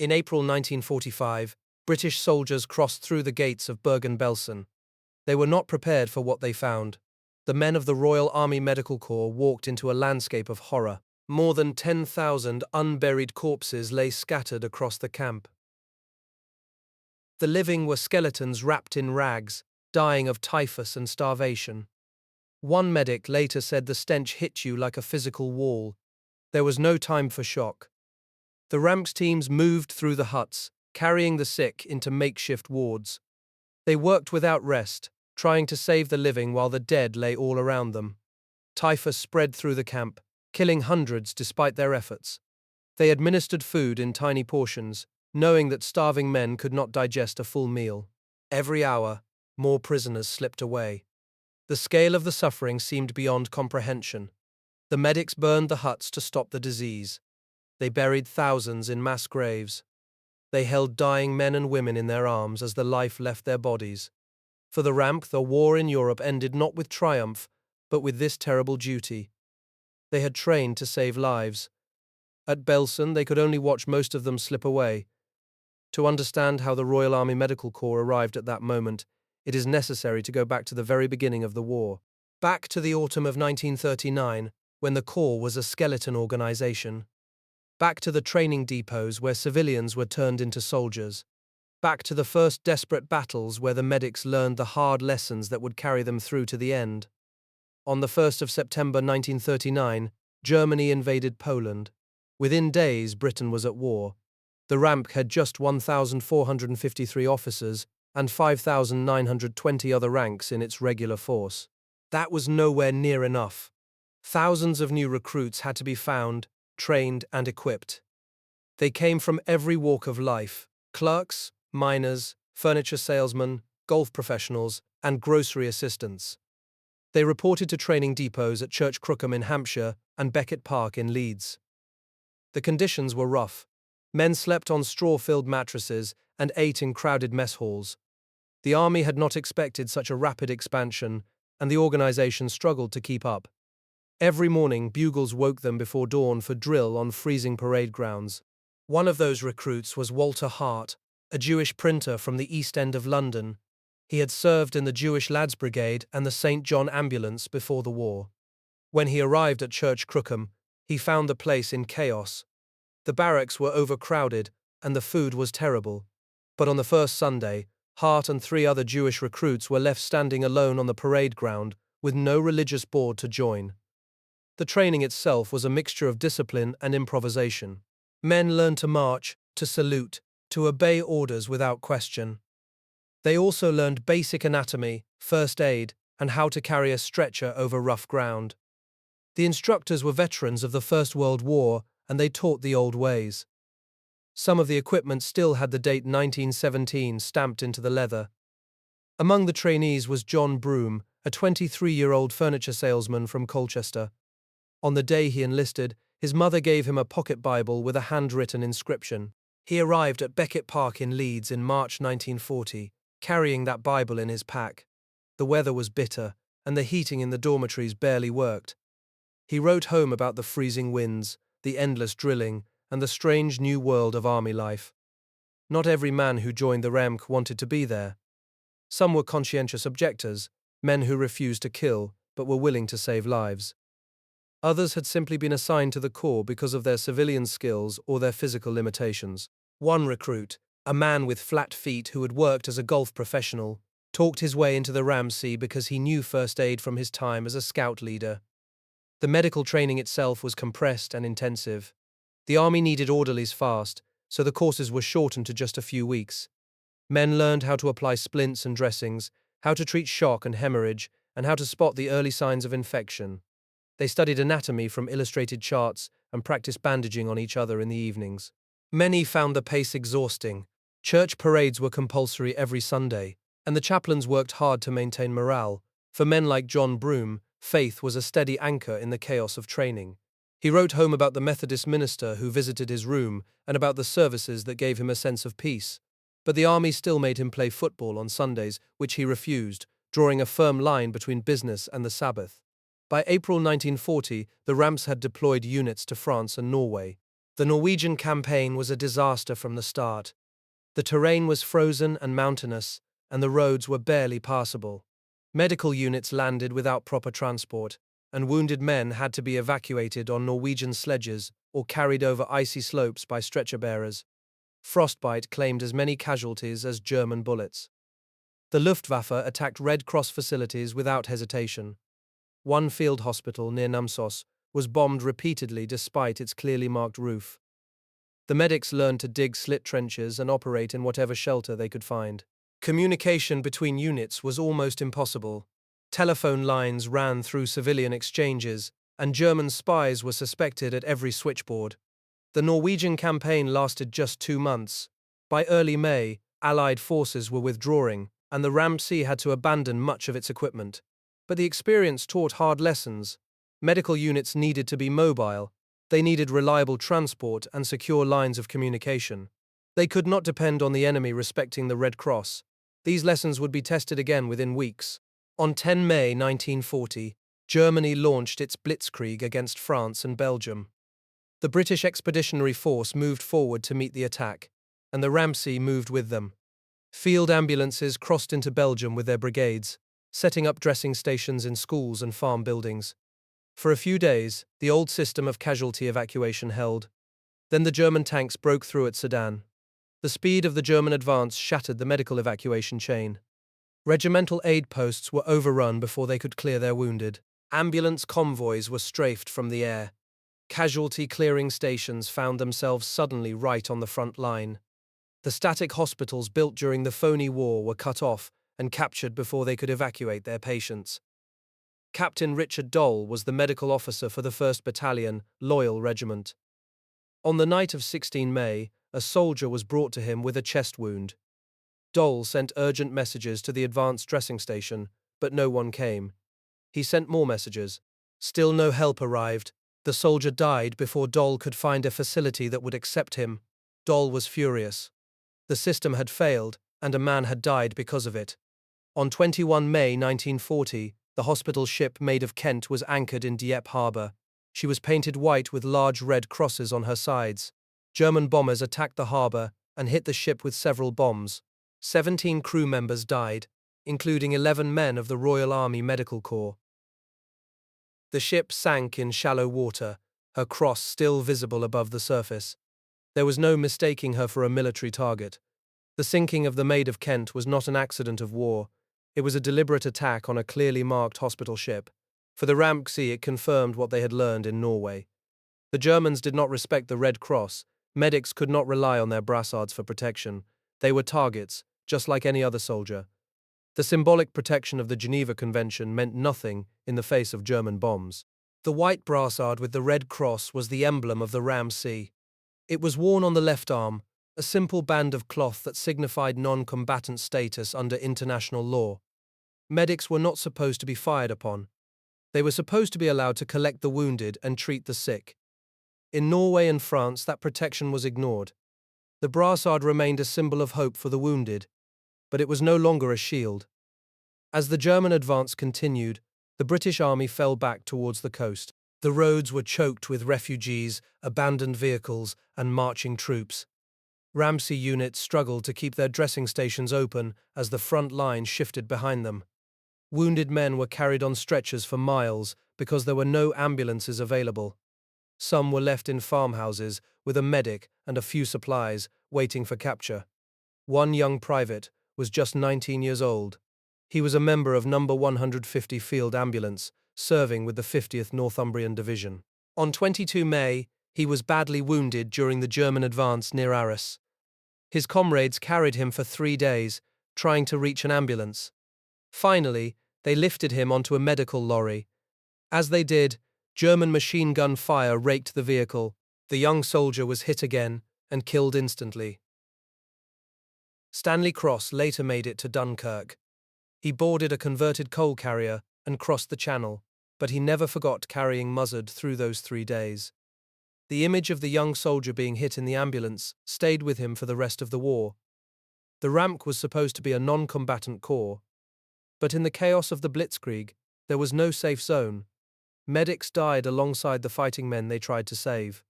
In April 1945, British soldiers crossed through the gates of Bergen-Belsen. They were not prepared for what they found. The men of the Royal Army Medical Corps walked into a landscape of horror. More than 10,000 unburied corpses lay scattered across the camp. The living were skeletons wrapped in rags, dying of typhus and starvation. One medic later said the stench hit you like a physical wall. There was no time for shock. The ramps teams moved through the huts, carrying the sick into makeshift wards. They worked without rest, trying to save the living while the dead lay all around them. Typhus spread through the camp, killing hundreds despite their efforts. They administered food in tiny portions, knowing that starving men could not digest a full meal. Every hour, more prisoners slipped away. The scale of the suffering seemed beyond comprehension. The medics burned the huts to stop the disease. They buried thousands in mass graves. They held dying men and women in their arms as the life left their bodies. For the RAMP, the war in Europe ended not with triumph, but with this terrible duty. They had trained to save lives. At Belsen, they could only watch most of them slip away. To understand how the Royal Army Medical Corps arrived at that moment, it is necessary to go back to the very beginning of the war. Back to the autumn of 1939, when the Corps was a skeleton organization. Back to the training depots where civilians were turned into soldiers. Back to the first desperate battles where the medics learned the hard lessons that would carry them through to the end. On the 1st of September 1939, Germany invaded Poland. Within days, Britain was at war. The RAMP had just 1,453 officers and 5,920 other ranks in its regular force. That was nowhere near enough. Thousands of new recruits had to be found, trained, and equipped. They came from every walk of life: clerks, miners, furniture salesmen, golf professionals, and grocery assistants. They reported to training depots at Church Crookham in Hampshire and Beckett Park in Leeds. The conditions were rough. Men slept on straw-filled mattresses and ate in crowded mess halls. The army had not expected such a rapid expansion, and the organization struggled to keep up. Every morning, bugles woke them before dawn for drill on freezing parade grounds. One of those recruits was Walter Hart, a Jewish printer from the East End of London. He had served in the Jewish Lads Brigade and the St. John Ambulance before the war. When he arrived at Church Crookham, he found the place in chaos. The barracks were overcrowded, and the food was terrible. But on the first Sunday, Hart and 3 other Jewish recruits were left standing alone on the parade ground, with no religious board to join. The training itself was a mixture of discipline and improvisation. Men learned to march, to salute, to obey orders without question. They also learned basic anatomy, first aid, and how to carry a stretcher over rough ground. The instructors were veterans of the First World War, and they taught the old ways. Some of the equipment still had the date 1917 stamped into the leather. Among the trainees was John Broom, a 23-year-old furniture salesman from Colchester. On the day he enlisted, his mother gave him a pocket Bible with a handwritten inscription. He arrived at Beckett Park in Leeds in March 1940, carrying that Bible in his pack. The weather was bitter, and the heating in the dormitories barely worked. He wrote home about the freezing winds, the endless drilling, and the strange new world of army life. Not every man who joined the RAMC wanted to be there. Some were conscientious objectors, men who refused to kill, but were willing to save lives. Others had simply been assigned to the Corps because of their civilian skills or their physical limitations. One recruit, a man with flat feet who had worked as a golf professional, talked his way into the RAMC because he knew first aid from his time as a scout leader. The medical training itself was compressed and intensive. The army needed orderlies fast, so the courses were shortened to just a few weeks. Men learned how to apply splints and dressings, how to treat shock and hemorrhage, and how to spot the early signs of infection. They studied anatomy from illustrated charts and practiced bandaging on each other in the evenings. Many found the pace exhausting. Church parades were compulsory every Sunday, and the chaplains worked hard to maintain morale. For men like John Broom, faith was a steady anchor in the chaos of training. He wrote home about the Methodist minister who visited his room and about the services that gave him a sense of peace. But the army still made him play football on Sundays, which he refused, drawing a firm line between business and the Sabbath. By April 1940, the RAMPs had deployed units to France and Norway. The Norwegian campaign was a disaster from the start. The terrain was frozen and mountainous, and the roads were barely passable. Medical units landed without proper transport, and wounded men had to be evacuated on Norwegian sledges or carried over icy slopes by stretcher bearers. Frostbite claimed as many casualties as German bullets. The Luftwaffe attacked Red Cross facilities without hesitation. One field hospital near Namsos was bombed repeatedly despite its clearly marked roof. The medics learned to dig slit trenches and operate in whatever shelter they could find. Communication between units was almost impossible. Telephone lines ran through civilian exchanges, and German spies were suspected at every switchboard. The Norwegian campaign lasted just 2 months. By early May, Allied forces were withdrawing, and the Ramsey had to abandon much of its equipment. But the experience taught hard lessons. Medical units needed to be mobile. They needed reliable transport and secure lines of communication. They could not depend on the enemy respecting the Red Cross. These lessons would be tested again within weeks. On 10 May 1940, Germany launched its blitzkrieg against France and Belgium. The British Expeditionary Force moved forward to meet the attack, and the Ramsey moved with them. Field ambulances crossed into Belgium with their brigades, setting up dressing stations in schools and farm buildings. For a few days, the old system of casualty evacuation held. Then the German tanks broke through at Sedan. The speed of the German advance shattered the medical evacuation chain. Regimental aid posts were overrun before they could clear their wounded. Ambulance convoys were strafed from the air. Casualty clearing stations found themselves suddenly right on the front line. The static hospitals built during the phony war were cut off and captured before they could evacuate their patients. Captain Richard Dole was the medical officer for the 1st Battalion, Loyal Regiment. On the night of 16 May, a soldier was brought to him with a chest wound. Dole sent urgent messages to the advanced dressing station, but no one came. He sent more messages. Still no help arrived. The soldier died before Dole could find a facility that would accept him. Dole was furious. The system had failed, and a man had died because of it. On 21 May 1940, the hospital ship Maid of Kent was anchored in Dieppe harbour. She was painted white with large red crosses on her sides. German bombers attacked the harbour and hit the ship with several bombs. 17 crew members died, including 11 men of the Royal Army Medical Corps. The ship sank in shallow water, her cross still visible above the surface. There was no mistaking her for a military target. The sinking of the Maid of Kent was not an accident of war. It was a deliberate attack on a clearly marked hospital ship. For the Ramsey, it confirmed what they had learned in Norway. The Germans did not respect the Red Cross. Medics could not rely on their brassards for protection. They were targets, just like any other soldier. The symbolic protection of the Geneva Convention meant nothing in the face of German bombs. The white brassard with the Red Cross was the emblem of the Ramsey. It was worn on the left arm, a simple band of cloth that signified non-combatant status under international law. Medics were not supposed to be fired upon. They were supposed to be allowed to collect the wounded and treat the sick. In Norway and France, that protection was ignored. The brassard remained a symbol of hope for the wounded, but it was no longer a shield. As the German advance continued, the British Army fell back towards the coast. The roads were choked with refugees, abandoned vehicles, and marching troops. Ramsey units struggled to keep their dressing stations open as the front line shifted behind them. Wounded men were carried on stretchers for miles because there were no ambulances available. Some were left in farmhouses with a medic and a few supplies, waiting for capture. One young private was just 19 years old. He was a member of No. 150 Field Ambulance, serving with the 50th Northumbrian Division. On 22 May, he was badly wounded during the German advance near Arras. His comrades carried him for 3 days, trying to reach an ambulance. Finally, they lifted him onto a medical lorry. As they did, German machine gun fire raked the vehicle. The young soldier was hit again and killed instantly. Stanley Cross later made it to Dunkirk. He boarded a converted coal carrier and crossed the channel, but he never forgot carrying Muzzard through those 3 days. The image of the young soldier being hit in the ambulance stayed with him for the rest of the war. The Ramk was supposed to be a non-combatant corps, but in the chaos of the Blitzkrieg, there was no safe zone. Medics died alongside the fighting men they tried to save.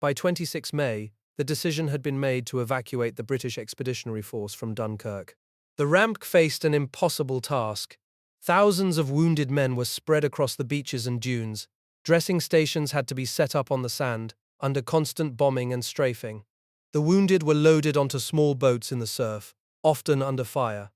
By 26 May, the decision had been made to evacuate the British Expeditionary Force from Dunkirk. The ramp faced an impossible task. Thousands of wounded men were spread across the beaches and dunes. Dressing stations had to be set up on the sand, under constant bombing and strafing. The wounded were loaded onto small boats in the surf, often under fire.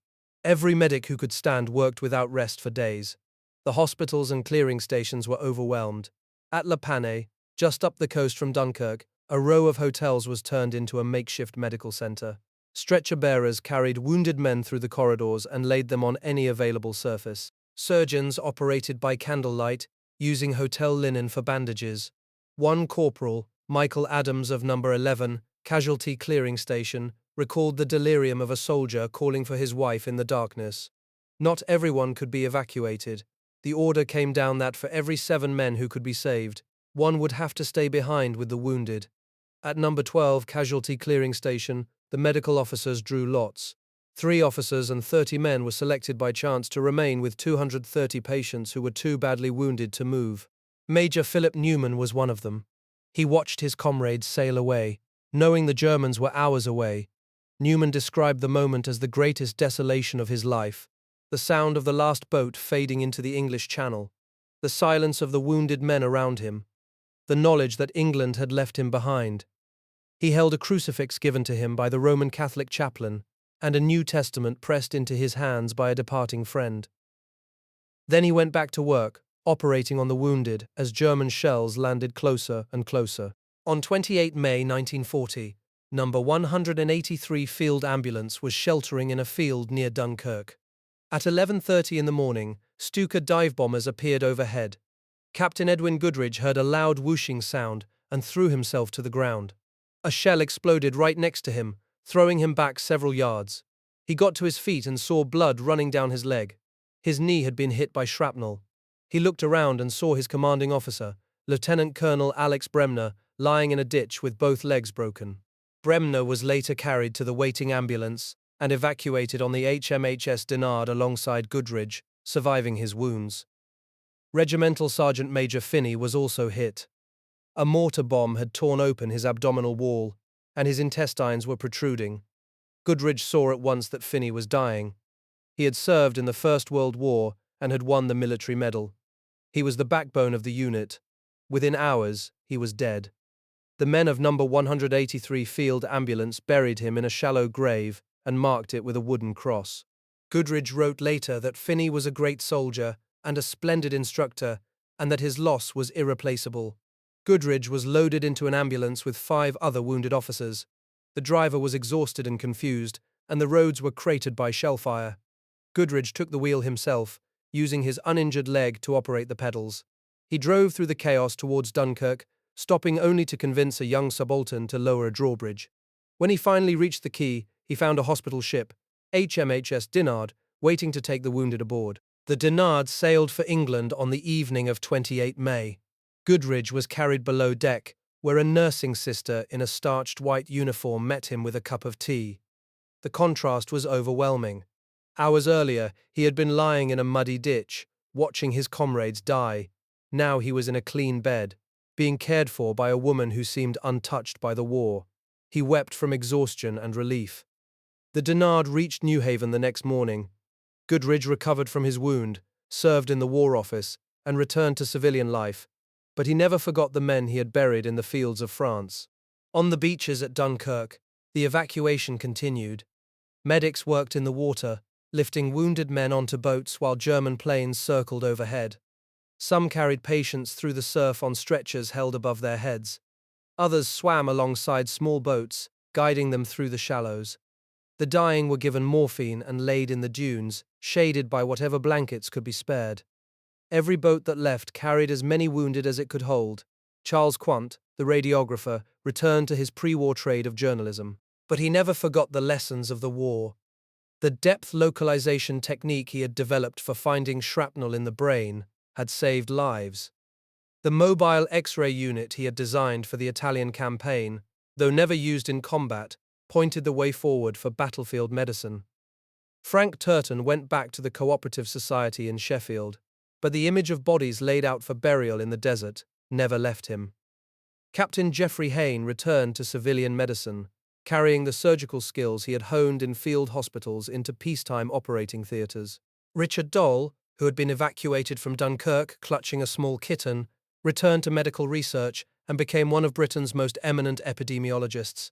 Every medic who could stand worked without rest for days. The hospitals and clearing stations were overwhelmed. At La Panne, just up the coast from Dunkirk, a row of hotels was turned into a makeshift medical center. Stretcher bearers carried wounded men through the corridors and laid them on any available surface. Surgeons operated by candlelight, using hotel linen for bandages. One corporal, Michael Adams of number 11, Casualty Clearing Station, recalled the delirium of a soldier calling for his wife in the darkness. Not everyone could be evacuated. The order came down that for every 7 men who could be saved, one would have to stay behind with the wounded. At number 12 Casualty Clearing Station, the medical officers drew lots. 3 officers and 30 men were selected by chance to remain with 230 patients who were too badly wounded to move. Major Philip Newman was one of them. He watched his comrades sail away, knowing the Germans were hours away. Newman described the moment as the greatest desolation of his life. The sound of the last boat fading into the English Channel. The silence of the wounded men around him. The knowledge that England had left him behind. He held a crucifix given to him by the Roman Catholic chaplain, and a New Testament pressed into his hands by a departing friend. Then he went back to work, operating on the wounded as German shells landed closer and closer. On 28 May 1940, number 183 Field Ambulance was sheltering in a field near Dunkirk. At 11:30 in the morning, Stuka dive bombers appeared overhead. Captain Edwin Goodridge heard a loud whooshing sound and threw himself to the ground. A shell exploded right next to him, throwing him back several yards. He got to his feet and saw blood running down his leg. His knee had been hit by shrapnel. He looked around and saw his commanding officer, Lieutenant Colonel Alex Bremner, lying in a ditch with both legs broken. Bremner was later carried to the waiting ambulance and evacuated on the HMHS Dinard alongside Goodridge, surviving his wounds. Regimental Sergeant Major Finney was also hit. A mortar bomb had torn open his abdominal wall, and his intestines were protruding. Goodridge saw at once that Finney was dying. He had served in the First World War and had won the military medal. He was the backbone of the unit. Within hours, he was dead. The men of number 183 Field Ambulance buried him in a shallow grave and marked it with a wooden cross. Goodridge wrote later that Finney was a great soldier and a splendid instructor, and that his loss was irreplaceable. Goodridge was loaded into an ambulance with 5 other wounded officers. The driver was exhausted and confused, and the roads were cratered by shellfire. Goodridge took the wheel himself, using his uninjured leg to operate the pedals. He drove through the chaos towards Dunkirk, stopping only to convince a young subaltern to lower a drawbridge. When he finally reached the quay, he found a hospital ship, HMHS Dinard, waiting to take the wounded aboard. The Dinard sailed for England on the evening of 28 May. Goodridge was carried below deck, where a nursing sister in a starched white uniform met him with a cup of tea. The contrast was overwhelming. Hours earlier, he had been lying in a muddy ditch, watching his comrades die. Now he was in a clean bed, being cared for by a woman who seemed untouched by the war. He wept from exhaustion and relief. The Dinard reached Newhaven the next morning. Goodridge recovered from his wound, served in the War Office, and returned to civilian life, but he never forgot the men he had buried in the fields of France. On the beaches at Dunkirk, the evacuation continued. Medics worked in the water, lifting wounded men onto boats while German planes circled overhead. Some carried patients through the surf on stretchers held above their heads. Others swam alongside small boats, guiding them through the shallows. The dying were given morphine and laid in the dunes, shaded by whatever blankets could be spared. Every boat that left carried as many wounded as it could hold. Charles Quant, the radiographer, returned to his pre-war trade of journalism. But he never forgot the lessons of the war. The depth localization technique he had developed for finding shrapnel in the brain had saved lives. The mobile X-ray unit he had designed for the Italian campaign, though never used in combat, pointed the way forward for battlefield medicine. Frank Turton went back to the Cooperative Society in Sheffield, but the image of bodies laid out for burial in the desert never left him. Captain Geoffrey Hayne returned to civilian medicine, carrying the surgical skills he had honed in field hospitals into peacetime operating theatres. Richard Dole, who had been evacuated from Dunkirk clutching a small kitten, returned to medical research and became one of Britain's most eminent epidemiologists.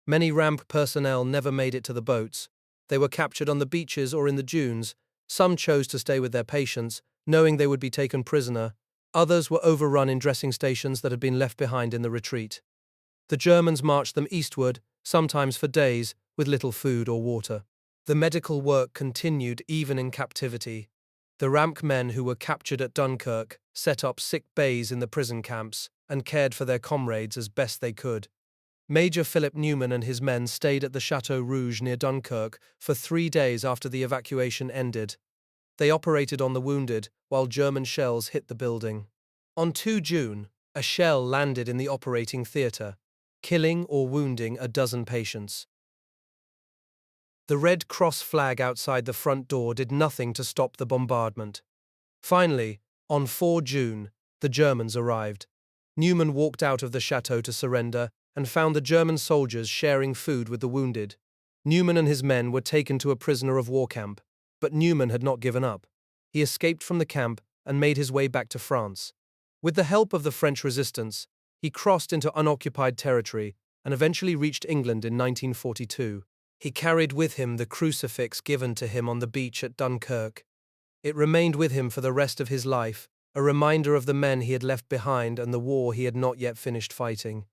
Many ramp personnel never made it to the boats. They were captured on the beaches or in the dunes. Some chose to stay with their patients, knowing they would be taken prisoner. Others were overrun in dressing stations that had been left behind in the retreat. The Germans marched them eastward, sometimes for days, with little food or water. The medical work continued even in captivity. The ramp men who were captured at Dunkirk set up sick bays in the prison camps and cared for their comrades as best they could. Major Philip Newman and his men stayed at the Chateau Rouge near Dunkirk for 3 days after the evacuation ended. They operated on the wounded while German shells hit the building. On 2 June, a shell landed in the operating theatre, killing or wounding a dozen patients. The Red Cross flag outside the front door did nothing to stop the bombardment. Finally, on 4 June, the Germans arrived. Newman walked out of the chateau to surrender and found the German soldiers sharing food with the wounded. Newman and his men were taken to a prisoner of war camp, but Newman had not given up. He escaped from the camp and made his way back to France. With the help of the French resistance, he crossed into unoccupied territory and eventually reached England in 1942. He carried with him the crucifix given to him on the beach at Dunkirk. It remained with him for the rest of his life, a reminder of the men he had left behind and the war he had not yet finished fighting.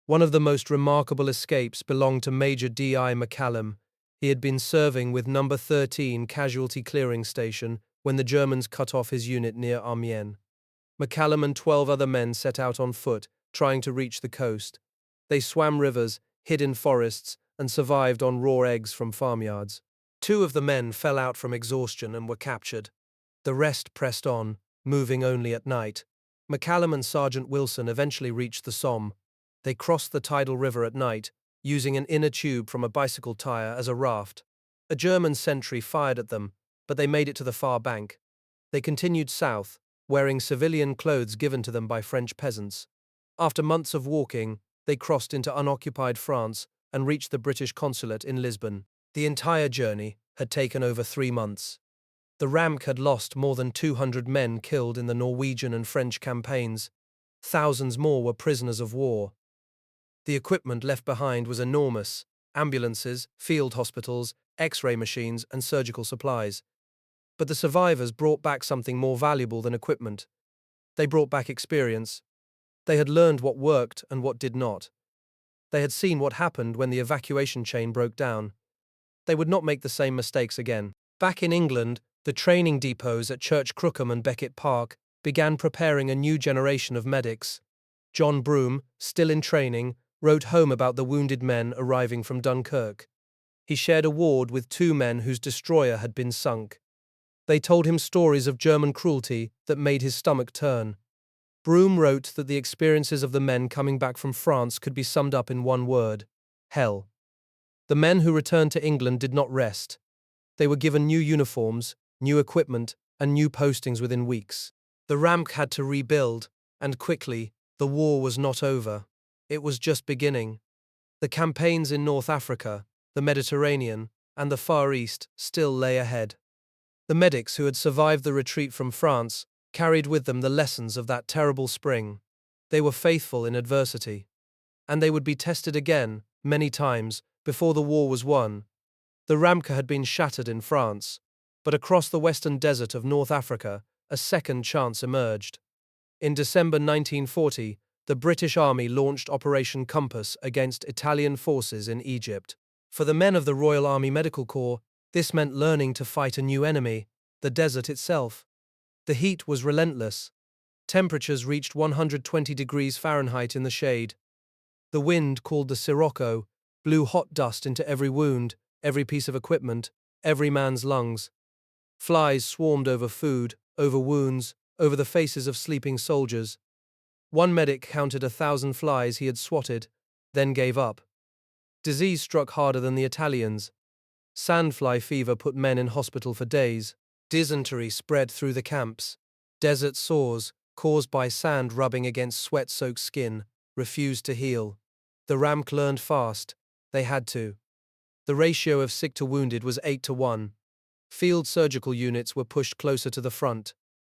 One of the most remarkable escapes belonged to Major D.I. McCallum. He had been serving with No. 13 Casualty Clearing Station when the Germans cut off his unit near Amiens. McCallum and 12 other men set out on foot, trying to reach the coast. They swam rivers, hid in forests, and survived on raw eggs from farmyards. 2 of the men fell out from exhaustion and were captured. The rest pressed on, moving only at night. McCallum and Sergeant Wilson eventually reached the Somme. They crossed the tidal river at night, using an inner tube from a bicycle tire as a raft. A German sentry fired at them, but they made it to the far bank. They continued south, wearing civilian clothes given to them by French peasants. After months of walking, they crossed into unoccupied France and reached the British consulate in Lisbon. The entire journey had taken over 3 months. The RAMC had lost more than 200 men killed in the Norwegian and French campaigns. Thousands more were prisoners of war. The equipment left behind was enormous: ambulances, field hospitals, X-ray machines, and surgical supplies. But the survivors brought back something more valuable than equipment. They brought back experience. They had learned what worked and what did not. They had seen what happened when the evacuation chain broke down. They would not make the same mistakes again. Back in England, the training depots at Church Crookham and Beckett Park began preparing a new generation of medics. John Broome, still in training, wrote home about the wounded men arriving from Dunkirk. He shared a ward with 2 men whose destroyer had been sunk. They told him stories of German cruelty that made his stomach turn. Broome wrote that the experiences of the men coming back from France could be summed up in one word: hell. The men who returned to England did not rest. They were given new uniforms, new equipment, and new postings within weeks. The RAMC had to rebuild, and quickly. The war was not over. It was just beginning. The campaigns in North Africa, the Mediterranean, and the Far East still lay ahead. The medics who had survived the retreat from France carried with them the lessons of that terrible spring. They were faithful in adversity. And they would be tested again, many times, before the war was won. The Ramka had been shattered in France, but across the western desert of North Africa, a second chance emerged. In December 1940, the British Army launched Operation Compass against Italian forces in Egypt. For the men of the Royal Army Medical Corps, this meant learning to fight a new enemy, the desert itself. The heat was relentless. Temperatures reached 120 degrees Fahrenheit in the shade. The wind, called the sirocco, blew hot dust into every wound, every piece of equipment, every man's lungs. Flies swarmed over food, over wounds, over the faces of sleeping soldiers. One medic counted 1,000 flies he had swatted, then gave up. Disease struck harder than the Italians. Sandfly fever put men in hospital for days. Dysentery spread through the camps. Desert sores, caused by sand rubbing against sweat-soaked skin, refused to heal. The RAMC learned fast. They had to. The ratio of sick to wounded was 8-1. Field surgical units were pushed closer to the front.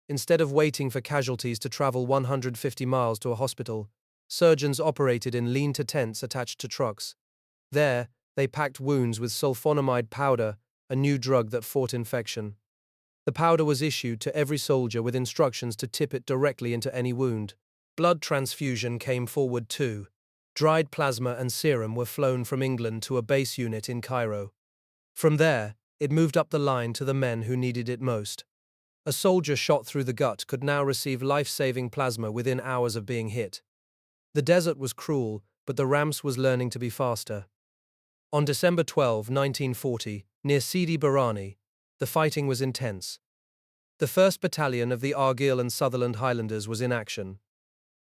Instead of waiting for casualties to travel 150 miles to a hospital, surgeons operated in lean-to tents attached to trucks. There, they packed wounds with sulfonamide powder, a new drug that fought infection. The powder was issued to every soldier with instructions to tip it directly into any wound. Blood transfusion came forward too. Dried plasma and serum were flown from England to a base unit in Cairo. From there, it moved up the line to the men who needed it most. A soldier shot through the gut could now receive life-saving plasma within hours of being hit. The desert was cruel, but the RAMS was learning to be faster. On December 12, 1940, near Sidi Barrani, the fighting was intense. The 1st Battalion of the Argyll and Sutherland Highlanders was in action.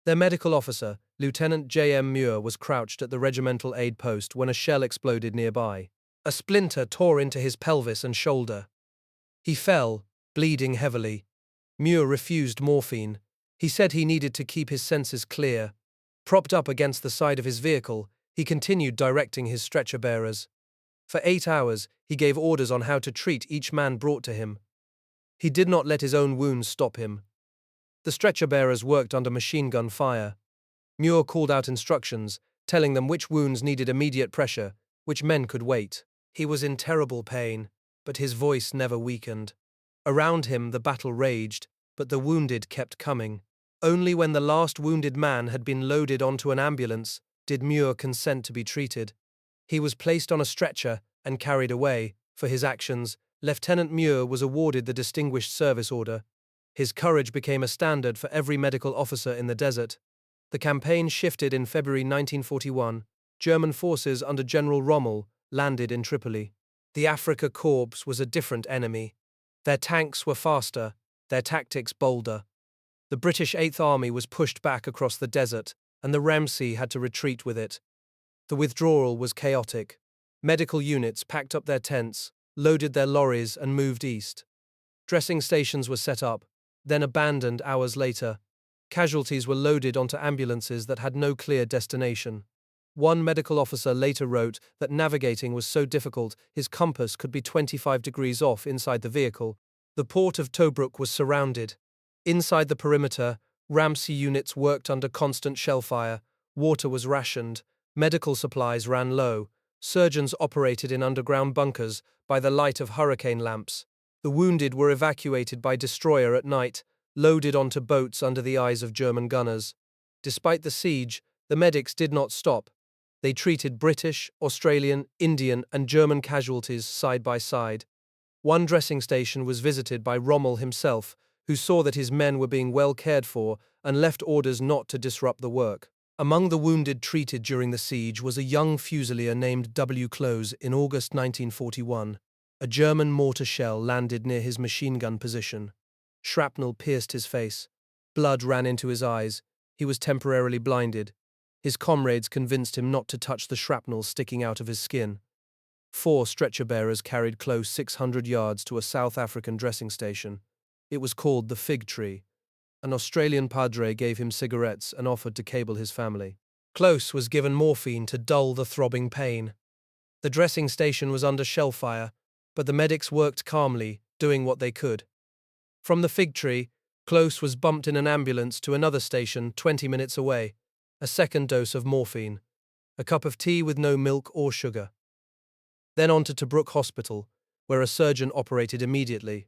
Their medical officer, Lieutenant J.M. Muir, was crouched at the regimental aid post when a shell exploded nearby. A splinter tore into his pelvis and shoulder. He fell, bleeding heavily. Muir refused morphine. He said he needed to keep his senses clear. Propped up against the side of his vehicle, he continued directing his stretcher bearers. For 8 hours, he gave orders on how to treat each man brought to him. He did not let his own wounds stop him. The stretcher bearers worked under machine gun fire. Muir called out instructions, telling them which wounds needed immediate pressure, which men could wait. He was in terrible pain, but his voice never weakened. Around him the battle raged, but the wounded kept coming. Only when the last wounded man had been loaded onto an ambulance did Muir consent to be treated. He was placed on a stretcher and carried away. For his actions, Lieutenant Muir was awarded the Distinguished Service Order. His courage became a standard for every medical officer in the desert. The campaign shifted in February 1941. German forces under General Rommel landed in Tripoli. The Afrika Korps was a different enemy. Their tanks were faster, their tactics bolder. The British 8th Army was pushed back across the desert, and the Ramsey had to retreat with it. The withdrawal was chaotic. Medical units packed up their tents, loaded their lorries, and moved east. Dressing stations were set up, then abandoned hours later. Casualties were loaded onto ambulances that had no clear destination. One medical officer later wrote that navigating was so difficult his compass could be 25 degrees off inside the vehicle. The port of Tobruk was surrounded. Inside the perimeter, Ramsey units worked under constant shell fire. Water was rationed. Medical supplies ran low. Surgeons operated in underground bunkers by the light of hurricane lamps. The wounded were evacuated by destroyer at night, loaded onto boats under the eyes of German gunners. Despite the siege, the medics did not stop. They treated British, Australian, Indian, and German casualties side by side. One dressing station was visited by Rommel himself, who saw that his men were being well cared for and left orders not to disrupt the work. Among the wounded treated during the siege was a young fusilier named W. Close in August 1941. A German mortar shell landed near his machine gun position. Shrapnel pierced his face. Blood ran into his eyes. He was temporarily blinded. His comrades convinced him not to touch the shrapnel sticking out of his skin. 4 stretcher-bearers carried Close 600 yards to a South African dressing station. It was called the Fig Tree. An Australian padre gave him cigarettes and offered to cable his family. Close was given morphine to dull the throbbing pain. The dressing station was under shell fire, but the medics worked calmly, doing what they could. From the Fig Tree, Close was bumped in an ambulance to another station 20 minutes away. A second dose of morphine. A cup of tea with no milk or sugar. Then on to Tobruk Hospital, where a surgeon operated immediately.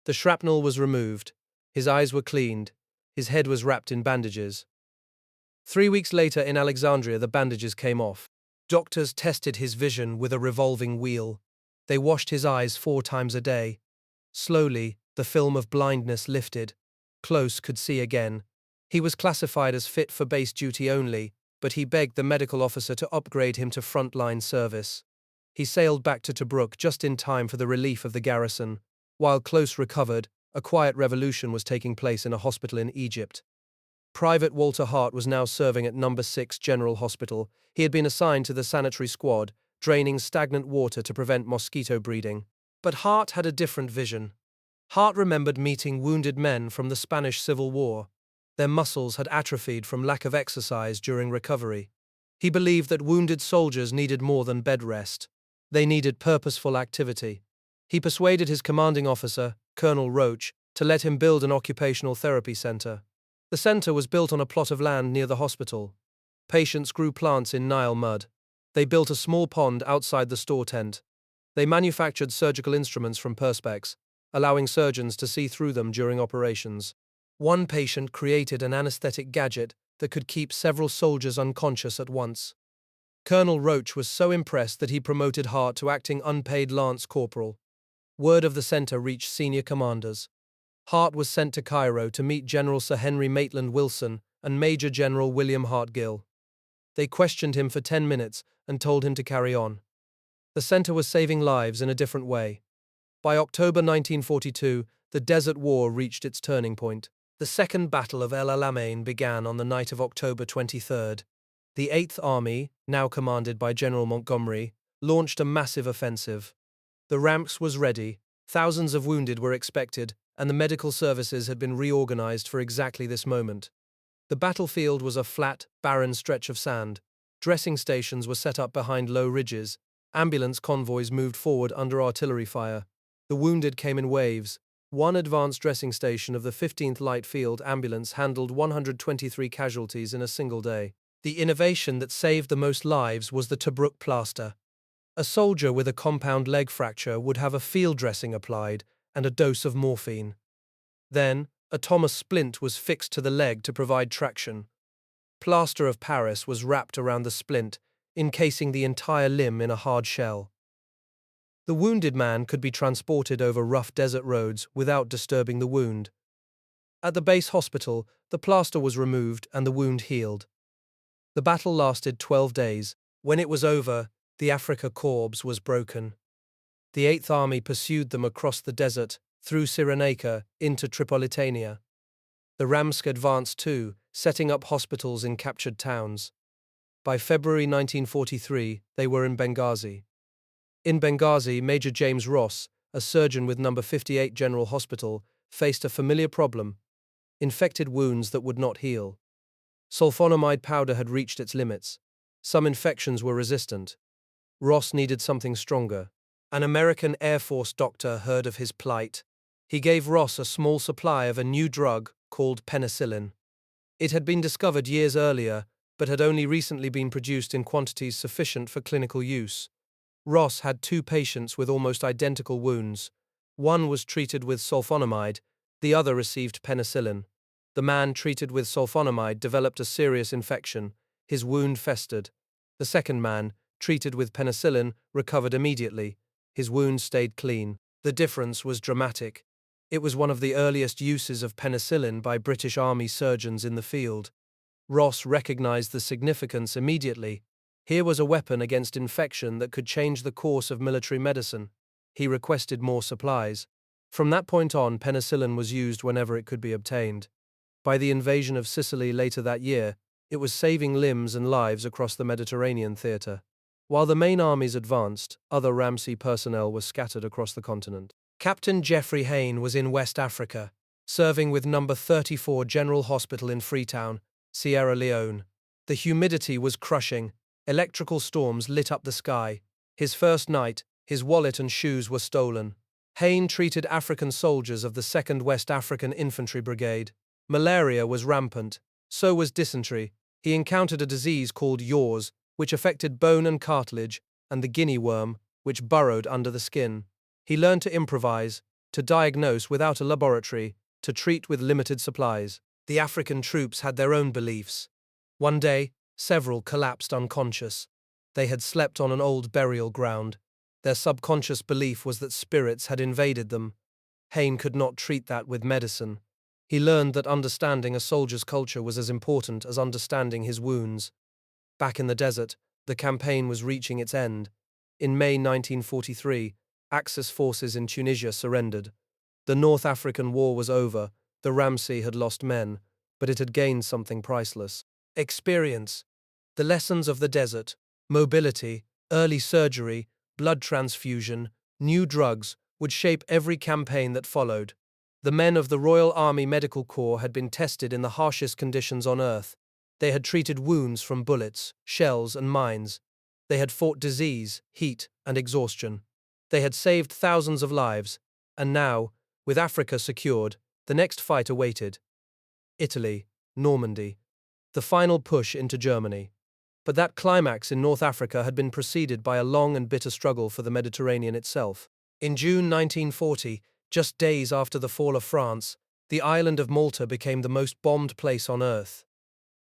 The shrapnel was removed. His eyes were cleaned. His head was wrapped in bandages. 3 weeks later in Alexandria, the bandages came off. Doctors tested his vision with a revolving wheel. They washed his eyes 4 times a day. Slowly, the film of blindness lifted. Close could see again. He was classified as fit for base duty only, but he begged the medical officer to upgrade him to frontline service. He sailed back to Tobruk just in time for the relief of the garrison. While Close recovered, a quiet revolution was taking place in a hospital in Egypt. Private Walter Hart was now serving at No. 6 General Hospital. He had been assigned to the sanitary squad, draining stagnant water to prevent mosquito breeding. But Hart had a different vision. Hart remembered meeting wounded men from the Spanish Civil War. Their muscles had atrophied from lack of exercise during recovery. He believed that wounded soldiers needed more than bed rest. They needed purposeful activity. He persuaded his commanding officer, Colonel Roach, to let him build an occupational therapy center. The center was built on a plot of land near the hospital. Patients grew plants in Nile mud. They built a small pond outside the store tent. They manufactured surgical instruments from perspex, allowing surgeons to see through them during operations. One patient created an anesthetic gadget that could keep several soldiers unconscious at once. Colonel Roach was so impressed that he promoted Hart to acting unpaid lance corporal. Word of the center reached senior commanders. Hart was sent to Cairo to meet General Sir Henry Maitland Wilson and Major General William Hart Gill. They questioned him for 10 minutes and told him to carry on. The center was saving lives in a different way. By October 1942, the Desert War reached its turning point. The Second Battle of El Alamein began on the night of October 23rd. The 8th Army, now commanded by General Montgomery, launched a massive offensive. The ranks was ready, thousands of wounded were expected, and the medical services had been reorganized for exactly this moment. The battlefield was a flat, barren stretch of sand. Dressing stations were set up behind low ridges. Ambulance convoys moved forward under artillery fire. The wounded came in waves. One advanced dressing station of the 15th Light Field Ambulance handled 123 casualties in a single day. The innovation that saved the most lives was the Tobruk plaster. A soldier with a compound leg fracture would have a field dressing applied and a dose of morphine. Then, a Thomas splint was fixed to the leg to provide traction. Plaster of Paris was wrapped around the splint, encasing the entire limb in a hard shell. The wounded man could be transported over rough desert roads without disturbing the wound. At the base hospital, the plaster was removed and the wound healed. The battle lasted 12 days. When it was over, the Afrika Korps was broken. The 8th Army pursued them across the desert, through Cyrenaica, into Tripolitania. The Ramsk advanced too, setting up hospitals in captured towns. By February 1943, they were in Benghazi. In Benghazi, Major James Ross, a surgeon with No. 58 General Hospital, faced a familiar problem: infected wounds that would not heal. Sulfonamide powder had reached its limits. Some infections were resistant. Ross needed something stronger. An American Air Force doctor heard of his plight. He gave Ross a small supply of a new drug called penicillin. It had been discovered years earlier, but had only recently been produced in quantities sufficient for clinical use. Ross had 2 patients with almost identical wounds. One was treated with sulfonamide, the other received penicillin. The man treated with sulfonamide developed a serious infection. His wound festered. The second man, treated with penicillin, recovered immediately. His wound stayed clean. The difference was dramatic. It was one of the earliest uses of penicillin by British Army surgeons in the field. Ross recognized the significance immediately. Here was a weapon against infection that could change the course of military medicine. He requested more supplies. From that point on, penicillin was used whenever it could be obtained. By the invasion of Sicily later that year, it was saving limbs and lives across the Mediterranean theater. While the main armies advanced, other Ramsey personnel were scattered across the continent. Captain Geoffrey Hayne was in West Africa, serving with No. 34 General Hospital in Freetown, Sierra Leone. The humidity was crushing. Electrical storms lit up the sky. His first night, his wallet and shoes were stolen. Hayne treated African soldiers of the 2nd West African Infantry Brigade. Malaria was rampant. So was dysentery. He encountered a disease called yaws, which affected bone and cartilage, and the guinea worm, which burrowed under the skin. He learned to improvise, to diagnose without a laboratory, to treat with limited supplies. The African troops had their own beliefs. One day, several collapsed unconscious. They had slept on an old burial ground. Their subconscious belief was that spirits had invaded them. Hayne could not treat that with medicine. He learned that understanding a soldier's culture was as important as understanding his wounds. Back in the desert, the campaign was reaching its end. In May 1943, Axis forces in Tunisia surrendered. The North African War was over. The Ramsey had lost men, but it had gained something priceless: experience. The lessons of the desert: mobility, early surgery, blood transfusion, new drugs would shape every campaign that followed. The men of the Royal Army Medical Corps had been tested in the harshest conditions on Earth. They had treated wounds from bullets, shells, and mines. They had fought disease, heat, and exhaustion. They had saved thousands of lives. And now, with Africa secured, the next fight awaited. Italy, Normandy, the final push into Germany. But that climax in North Africa had been preceded by a long and bitter struggle for the Mediterranean itself. In June 1940, just days after the fall of France, the island of Malta became the most bombed place on Earth.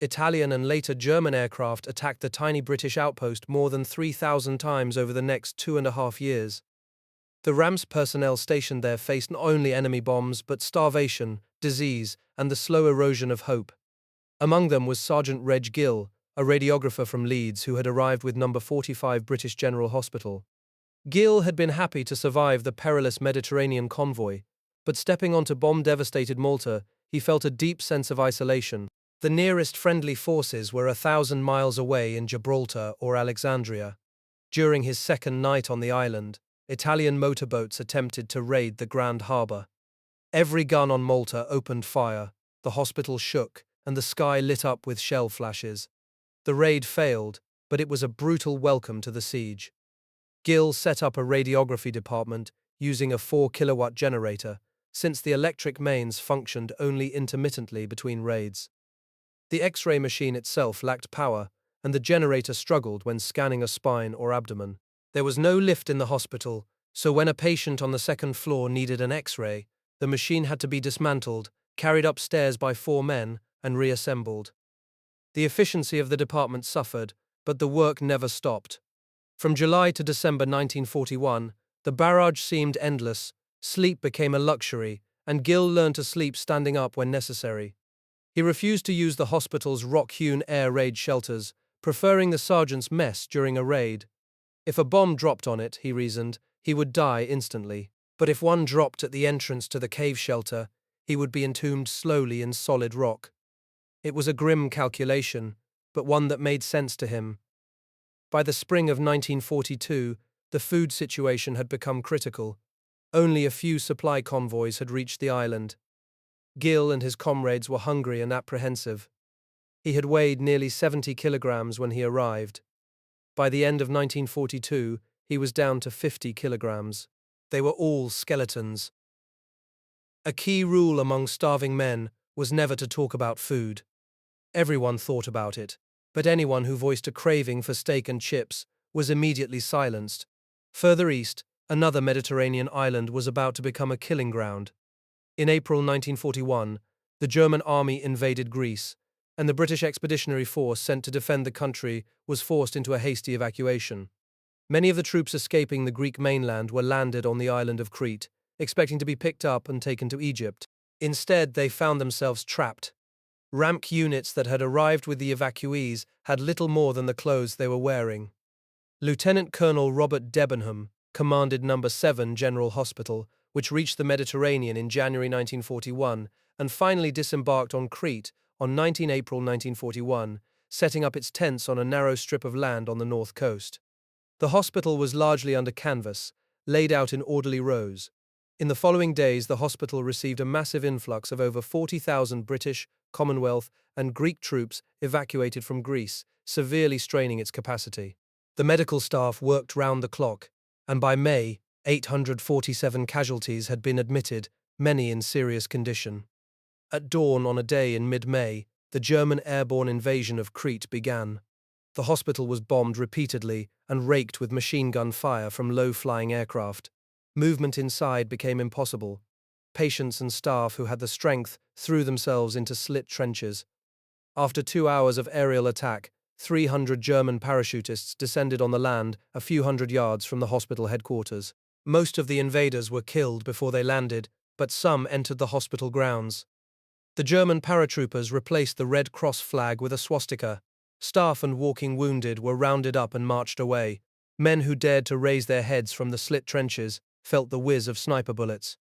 Italian and later German aircraft attacked the tiny British outpost more than 3,000 times over the next 2.5 years. The RAMS personnel stationed there faced not only enemy bombs but starvation, disease, and the slow erosion of hope. Among them was Sergeant Reg Gill, a radiographer from Leeds who had arrived with number 45 British General Hospital. Gill had been happy to survive the perilous Mediterranean convoy, but stepping onto bomb-devastated Malta, he felt a deep sense of isolation. The nearest friendly forces were 1,000 miles away in Gibraltar or Alexandria. During his second night on the island, Italian motorboats attempted to raid the Grand Harbour. Every gun on Malta opened fire, the hospital shook, and the sky lit up with shell flashes. The raid failed, but it was a brutal welcome to the siege. Gill set up a radiography department using a 4-kilowatt generator, since the electric mains functioned only intermittently between raids. The X-ray machine itself lacked power, and the generator struggled when scanning a spine or abdomen. There was no lift in the hospital, so when a patient on the second floor needed an X-ray, the machine had to be dismantled, carried upstairs by 4 men, and reassembled. The efficiency of the department suffered, but the work never stopped. From July to December 1941, the barrage seemed endless, sleep became a luxury, and Gill learned to sleep standing up when necessary. He refused to use the hospital's rock-hewn air raid shelters, preferring the sergeant's mess during a raid. If a bomb dropped on it, he reasoned, he would die instantly. But if one dropped at the entrance to the cave shelter, he would be entombed slowly in solid rock. It was a grim calculation, but one that made sense to him. By the spring of 1942, the food situation had become critical. Only a few supply convoys had reached the island. Gill and his comrades were hungry and apprehensive. He had weighed nearly 70 kilograms when he arrived. By the end of 1942, he was down to 50 kilograms. They were all skeletons. A key rule among starving men was never to talk about food. Everyone thought about it, but anyone who voiced a craving for steak and chips was immediately silenced. Further east, another Mediterranean island was about to become a killing ground. In April 1941, the German army invaded Greece, and the British Expeditionary Force sent to defend the country was forced into a hasty evacuation. Many of the troops escaping the Greek mainland were landed on the island of Crete, expecting to be picked up and taken to Egypt. Instead, they found themselves trapped. RAMC units that had arrived with the evacuees had little more than the clothes they were wearing. Lieutenant Colonel Robert Debenham commanded No. 7 General Hospital, which reached the Mediterranean in January 1941 and finally disembarked on Crete on 19 April 1941, setting up its tents on a narrow strip of land on the north coast. The hospital was largely under canvas, laid out in orderly rows. In the following days, the hospital received a massive influx of over 40,000 British, Commonwealth, and Greek troops evacuated from Greece, severely straining its capacity. The medical staff worked round the clock, and by May, 847 casualties had been admitted, many in serious condition. At dawn on a day in mid-May, the German airborne invasion of Crete began. The hospital was bombed repeatedly and raked with machine gun fire from low-flying aircraft. Movement inside became impossible. Patients and staff who had the strength threw themselves into slit trenches. After 2 hours of aerial attack, 300 German parachutists descended on the land a few hundred yards from the hospital headquarters. Most of the invaders were killed before they landed, but some entered the hospital grounds. The German paratroopers replaced the Red Cross flag with a swastika. Staff and walking wounded were rounded up and marched away. Men who dared to raise their heads from the slit trenches felt the whiz of sniper bullets.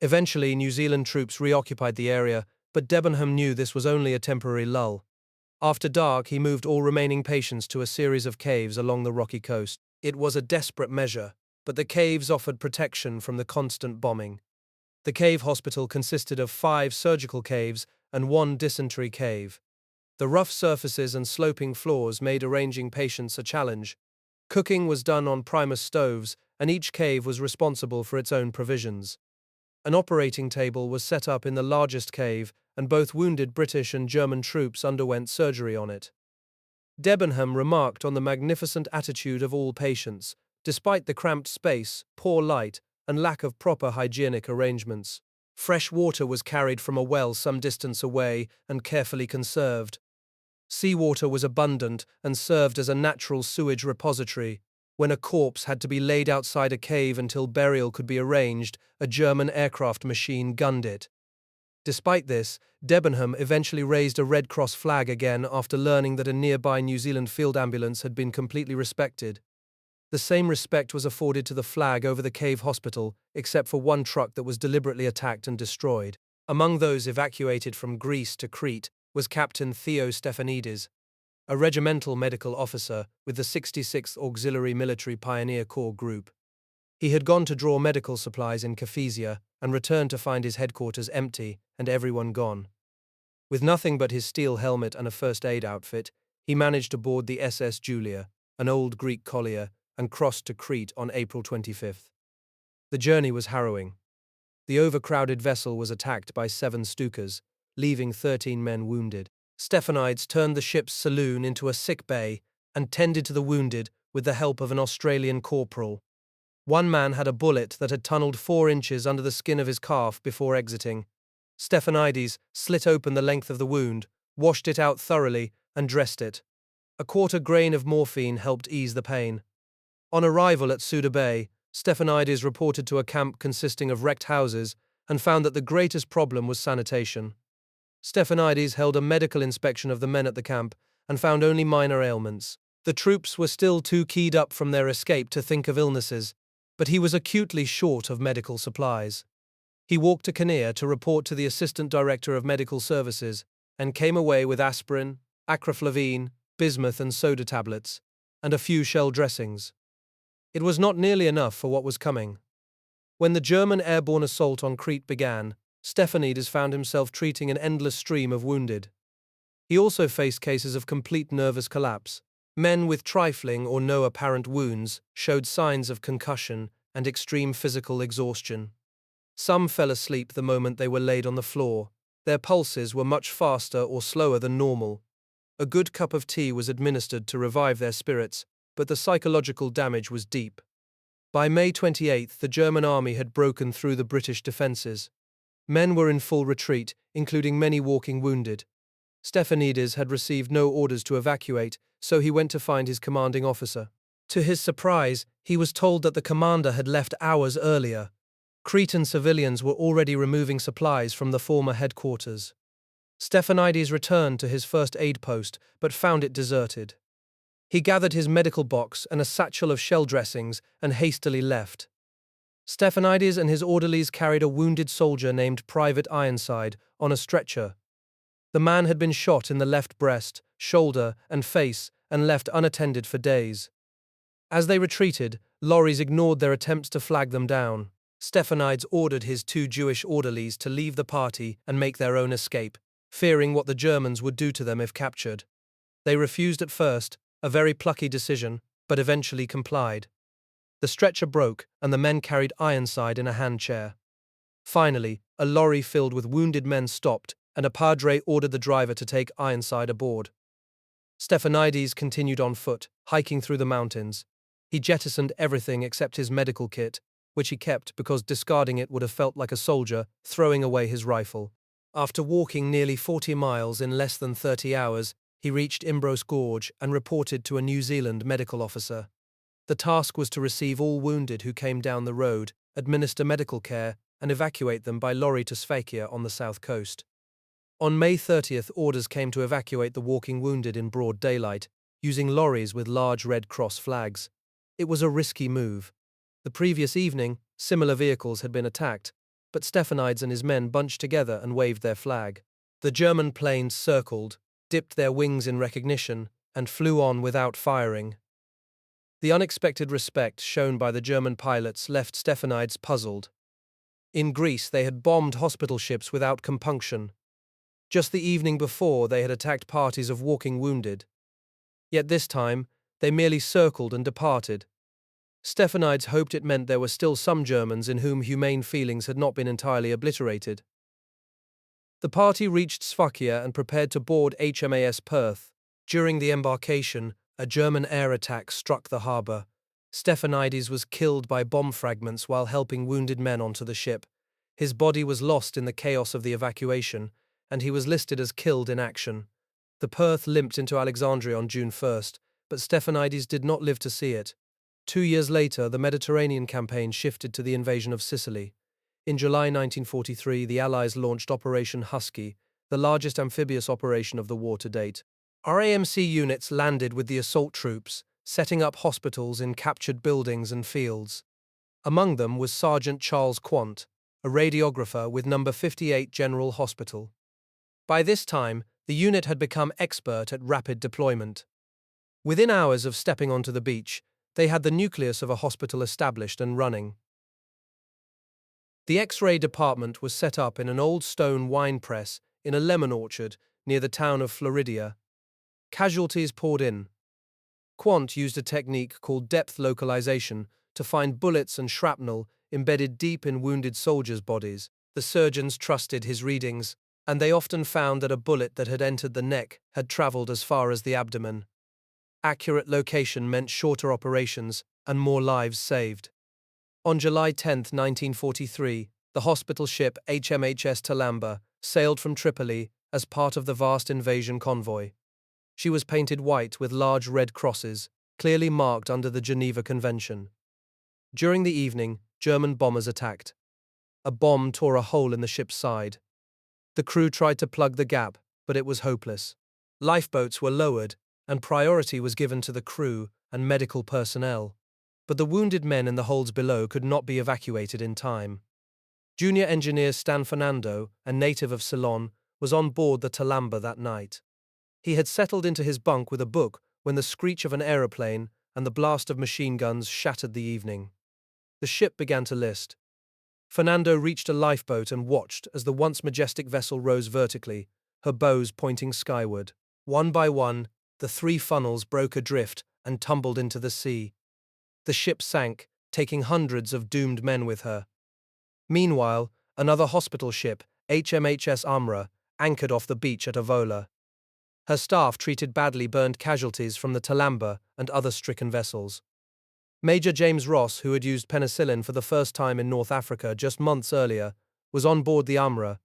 Eventually, New Zealand troops reoccupied the area, but Debenham knew this was only a temporary lull. After dark, he moved all remaining patients to a series of caves along the rocky coast. It was a desperate measure, but the caves offered protection from the constant bombing. The cave hospital consisted of 5 surgical caves and 1 dysentery cave. The rough surfaces and sloping floors made arranging patients a challenge. Cooking was done on Primus stoves, and each cave was responsible for its own provisions. An operating table was set up in the largest cave, and both wounded British and German troops underwent surgery on it. Debenham remarked on the magnificent attitude of all patients, despite the cramped space, poor light, and lack of proper hygienic arrangements. Fresh water was carried from a well some distance away and carefully conserved. Seawater was abundant and served as a natural sewage repository. When a corpse had to be laid outside a cave until burial could be arranged, a German aircraft machine gunned it. Despite this, Debenham eventually raised a Red Cross flag again after learning that a nearby New Zealand field ambulance had been completely respected. The same respect was afforded to the flag over the cave hospital, except for one truck that was deliberately attacked and destroyed. Among those evacuated from Greece to Crete was Captain Theo Stephanides, a regimental medical officer with the 66th Auxiliary Military Pioneer Corps Group. He had gone to draw medical supplies in Kefisia and returned to find his headquarters empty and everyone gone. With nothing but his steel helmet and a first aid outfit, he managed to board the SS Julia, an old Greek collier, and crossed to Crete on April 25th. The journey was harrowing. The overcrowded vessel was attacked by 7 Stukas, leaving 13 men wounded. Stephanides turned the ship's saloon into a sick bay and tended to the wounded with the help of an Australian corporal. One man had a bullet that had tunneled 4 inches under the skin of his calf before exiting. Stephanides slit open the length of the wound, washed it out thoroughly, and dressed it. A quarter grain of morphine helped ease the pain. On arrival at Suda Bay, Stephanides reported to a camp consisting of wrecked houses and found that the greatest problem was sanitation. Stephanides held a medical inspection of the men at the camp and found only minor ailments. The troops were still too keyed up from their escape to think of illnesses, but he was acutely short of medical supplies. He walked to Kinnear to report to the Assistant Director of Medical Services and came away with aspirin, acroflavine, bismuth and soda tablets, and a few shell dressings. It was not nearly enough for what was coming. When the German airborne assault on Crete began, Stephanides found himself treating an endless stream of wounded. He also faced cases of complete nervous collapse. Men with trifling or no apparent wounds showed signs of concussion and extreme physical exhaustion. Some fell asleep the moment they were laid on the floor. Their pulses were much faster or slower than normal. A good cup of tea was administered to revive their spirits, but the psychological damage was deep. By May 28, the German army had broken through the British defences. Men were in full retreat, including many walking wounded. Stephanides had received no orders to evacuate, so he went to find his commanding officer. To his surprise, he was told that the commander had left hours earlier. Cretan civilians were already removing supplies from the former headquarters. Stephanides returned to his first aid post, but found it deserted. He gathered his medical box and a satchel of shell dressings and hastily left. Stephanides and his orderlies carried a wounded soldier named Private Ironside on a stretcher. The man had been shot in the left breast, shoulder, and face and left unattended for days. As they retreated, lorries ignored their attempts to flag them down. Stephanides ordered his 2 Jewish orderlies to leave the party and make their own escape, fearing what the Germans would do to them if captured. They refused at first, a very plucky decision, but eventually complied. The stretcher broke and the men carried Ironside in a hand chair. Finally, a lorry filled with wounded men stopped and a padre ordered the driver to take Ironside aboard. Stephanides continued on foot, hiking through the mountains. He jettisoned everything except his medical kit, which he kept because discarding it would have felt like a soldier throwing away his rifle. After walking nearly 40 miles in less than 30 hours, he reached Imbros Gorge and reported to a New Zealand medical officer. The task was to receive all wounded who came down the road, administer medical care, and evacuate them by lorry to Sfakia on the south coast. On May 30th, orders came to evacuate the walking wounded in broad daylight, using lorries with large Red Cross flags. It was a risky move. The previous evening, similar vehicles had been attacked, but Stephanides and his men bunched together and waved their flag. The German planes circled, dipped their wings in recognition, and flew on without firing. The unexpected respect shown by the German pilots left Stephanides puzzled. In Greece, they had bombed hospital ships without compunction. Just the evening before, they had attacked parties of walking wounded. Yet this time, they merely circled and departed. Stephanides hoped it meant there were still some Germans in whom humane feelings had not been entirely obliterated. The party reached Sfakia and prepared to board HMAS Perth. During the embarkation, a German air attack struck the harbour. Stephanides was killed by bomb fragments while helping wounded men onto the ship. His body was lost in the chaos of the evacuation, and he was listed as killed in action. The Perth limped into Alexandria on June 1st, but Stephanides did not live to see it. 2 years later, the Mediterranean campaign shifted to the invasion of Sicily. In July 1943, the Allies launched Operation Husky, the largest amphibious operation of the war to date. RAMC units landed with the assault troops, setting up hospitals in captured buildings and fields. Among them was Sergeant Charles Quant, a radiographer with No. 58 General Hospital. By this time, the unit had become expert at rapid deployment. Within hours of stepping onto the beach, they had the nucleus of a hospital established and running. The X-ray department was set up in an old stone wine press in a lemon orchard near the town of Floridia. Casualties poured in. Quant used a technique called depth localization to find bullets and shrapnel embedded deep in wounded soldiers' bodies. The surgeons trusted his readings, and they often found that a bullet that had entered the neck had traveled as far as the abdomen. Accurate location meant shorter operations and more lives saved. On July 10, 1943, the hospital ship HMHS Talamba sailed from Tripoli as part of the vast invasion convoy. She was painted white with large red crosses, clearly marked under the Geneva Convention. During the evening, German bombers attacked. A bomb tore a hole in the ship's side. The crew tried to plug the gap, but it was hopeless. Lifeboats were lowered, and priority was given to the crew and medical personnel. But the wounded men in the holds below could not be evacuated in time. Junior engineer Stan Fernando, a native of Ceylon, was on board the Talamba that night. He had settled into his bunk with a book when the screech of an aeroplane and the blast of machine guns shattered the evening. The ship began to list. Fernando reached a lifeboat and watched as the once majestic vessel rose vertically, her bows pointing skyward. One by one, the 3 funnels broke adrift and tumbled into the sea. The ship sank, taking hundreds of doomed men with her. Meanwhile, another hospital ship, HMHS Amra, anchored off the beach at Avola. Her staff treated badly burned casualties from the Talamba and other stricken vessels. Major James Ross, who had used penicillin for the first time in North Africa just months earlier, was on board the Amra.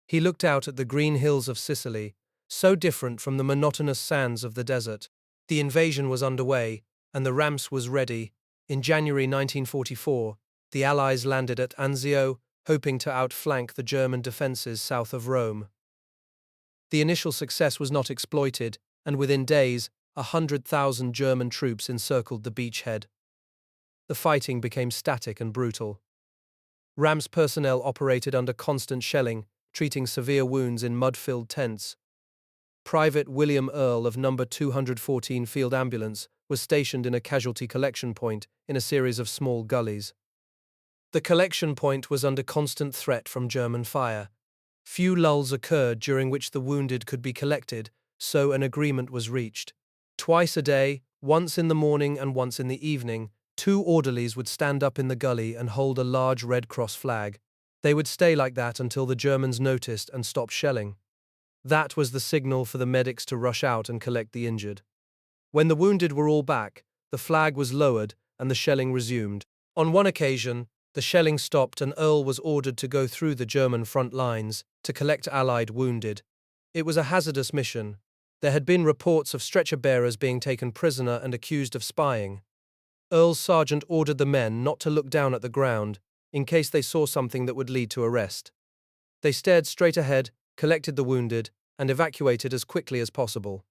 He looked out at the green hills of Sicily, so different from the monotonous sands of the desert. The invasion was underway, and the RAMS was ready. In January 1944, the Allies landed at Anzio, hoping to outflank the German defences south of Rome. The initial success was not exploited, and within days, 100,000 German troops encircled the beachhead. The fighting became static and brutal. RAMS personnel operated under constant shelling, treating severe wounds in mud-filled tents. Private William Earl of No. 214 Field Ambulance was stationed in a casualty collection point in a series of small gullies. The collection point was under constant threat from German fire. Few lulls occurred during which the wounded could be collected, so an agreement was reached. Twice a day, once in the morning and once in the evening, 2 orderlies would stand up in the gully and hold a large Red Cross flag. They would stay like that until the Germans noticed and stopped shelling. That was the signal for the medics to rush out and collect the injured. When the wounded were all back, the flag was lowered and the shelling resumed. On one occasion, the shelling stopped and Earl was ordered to go through the German front lines to collect Allied wounded. It was a hazardous mission. There had been reports of stretcher-bearers being taken prisoner and accused of spying. Earl's sergeant ordered the men not to look down at the ground in case they saw something that would lead to arrest. They stared straight ahead, collected the wounded, and evacuated as quickly as possible.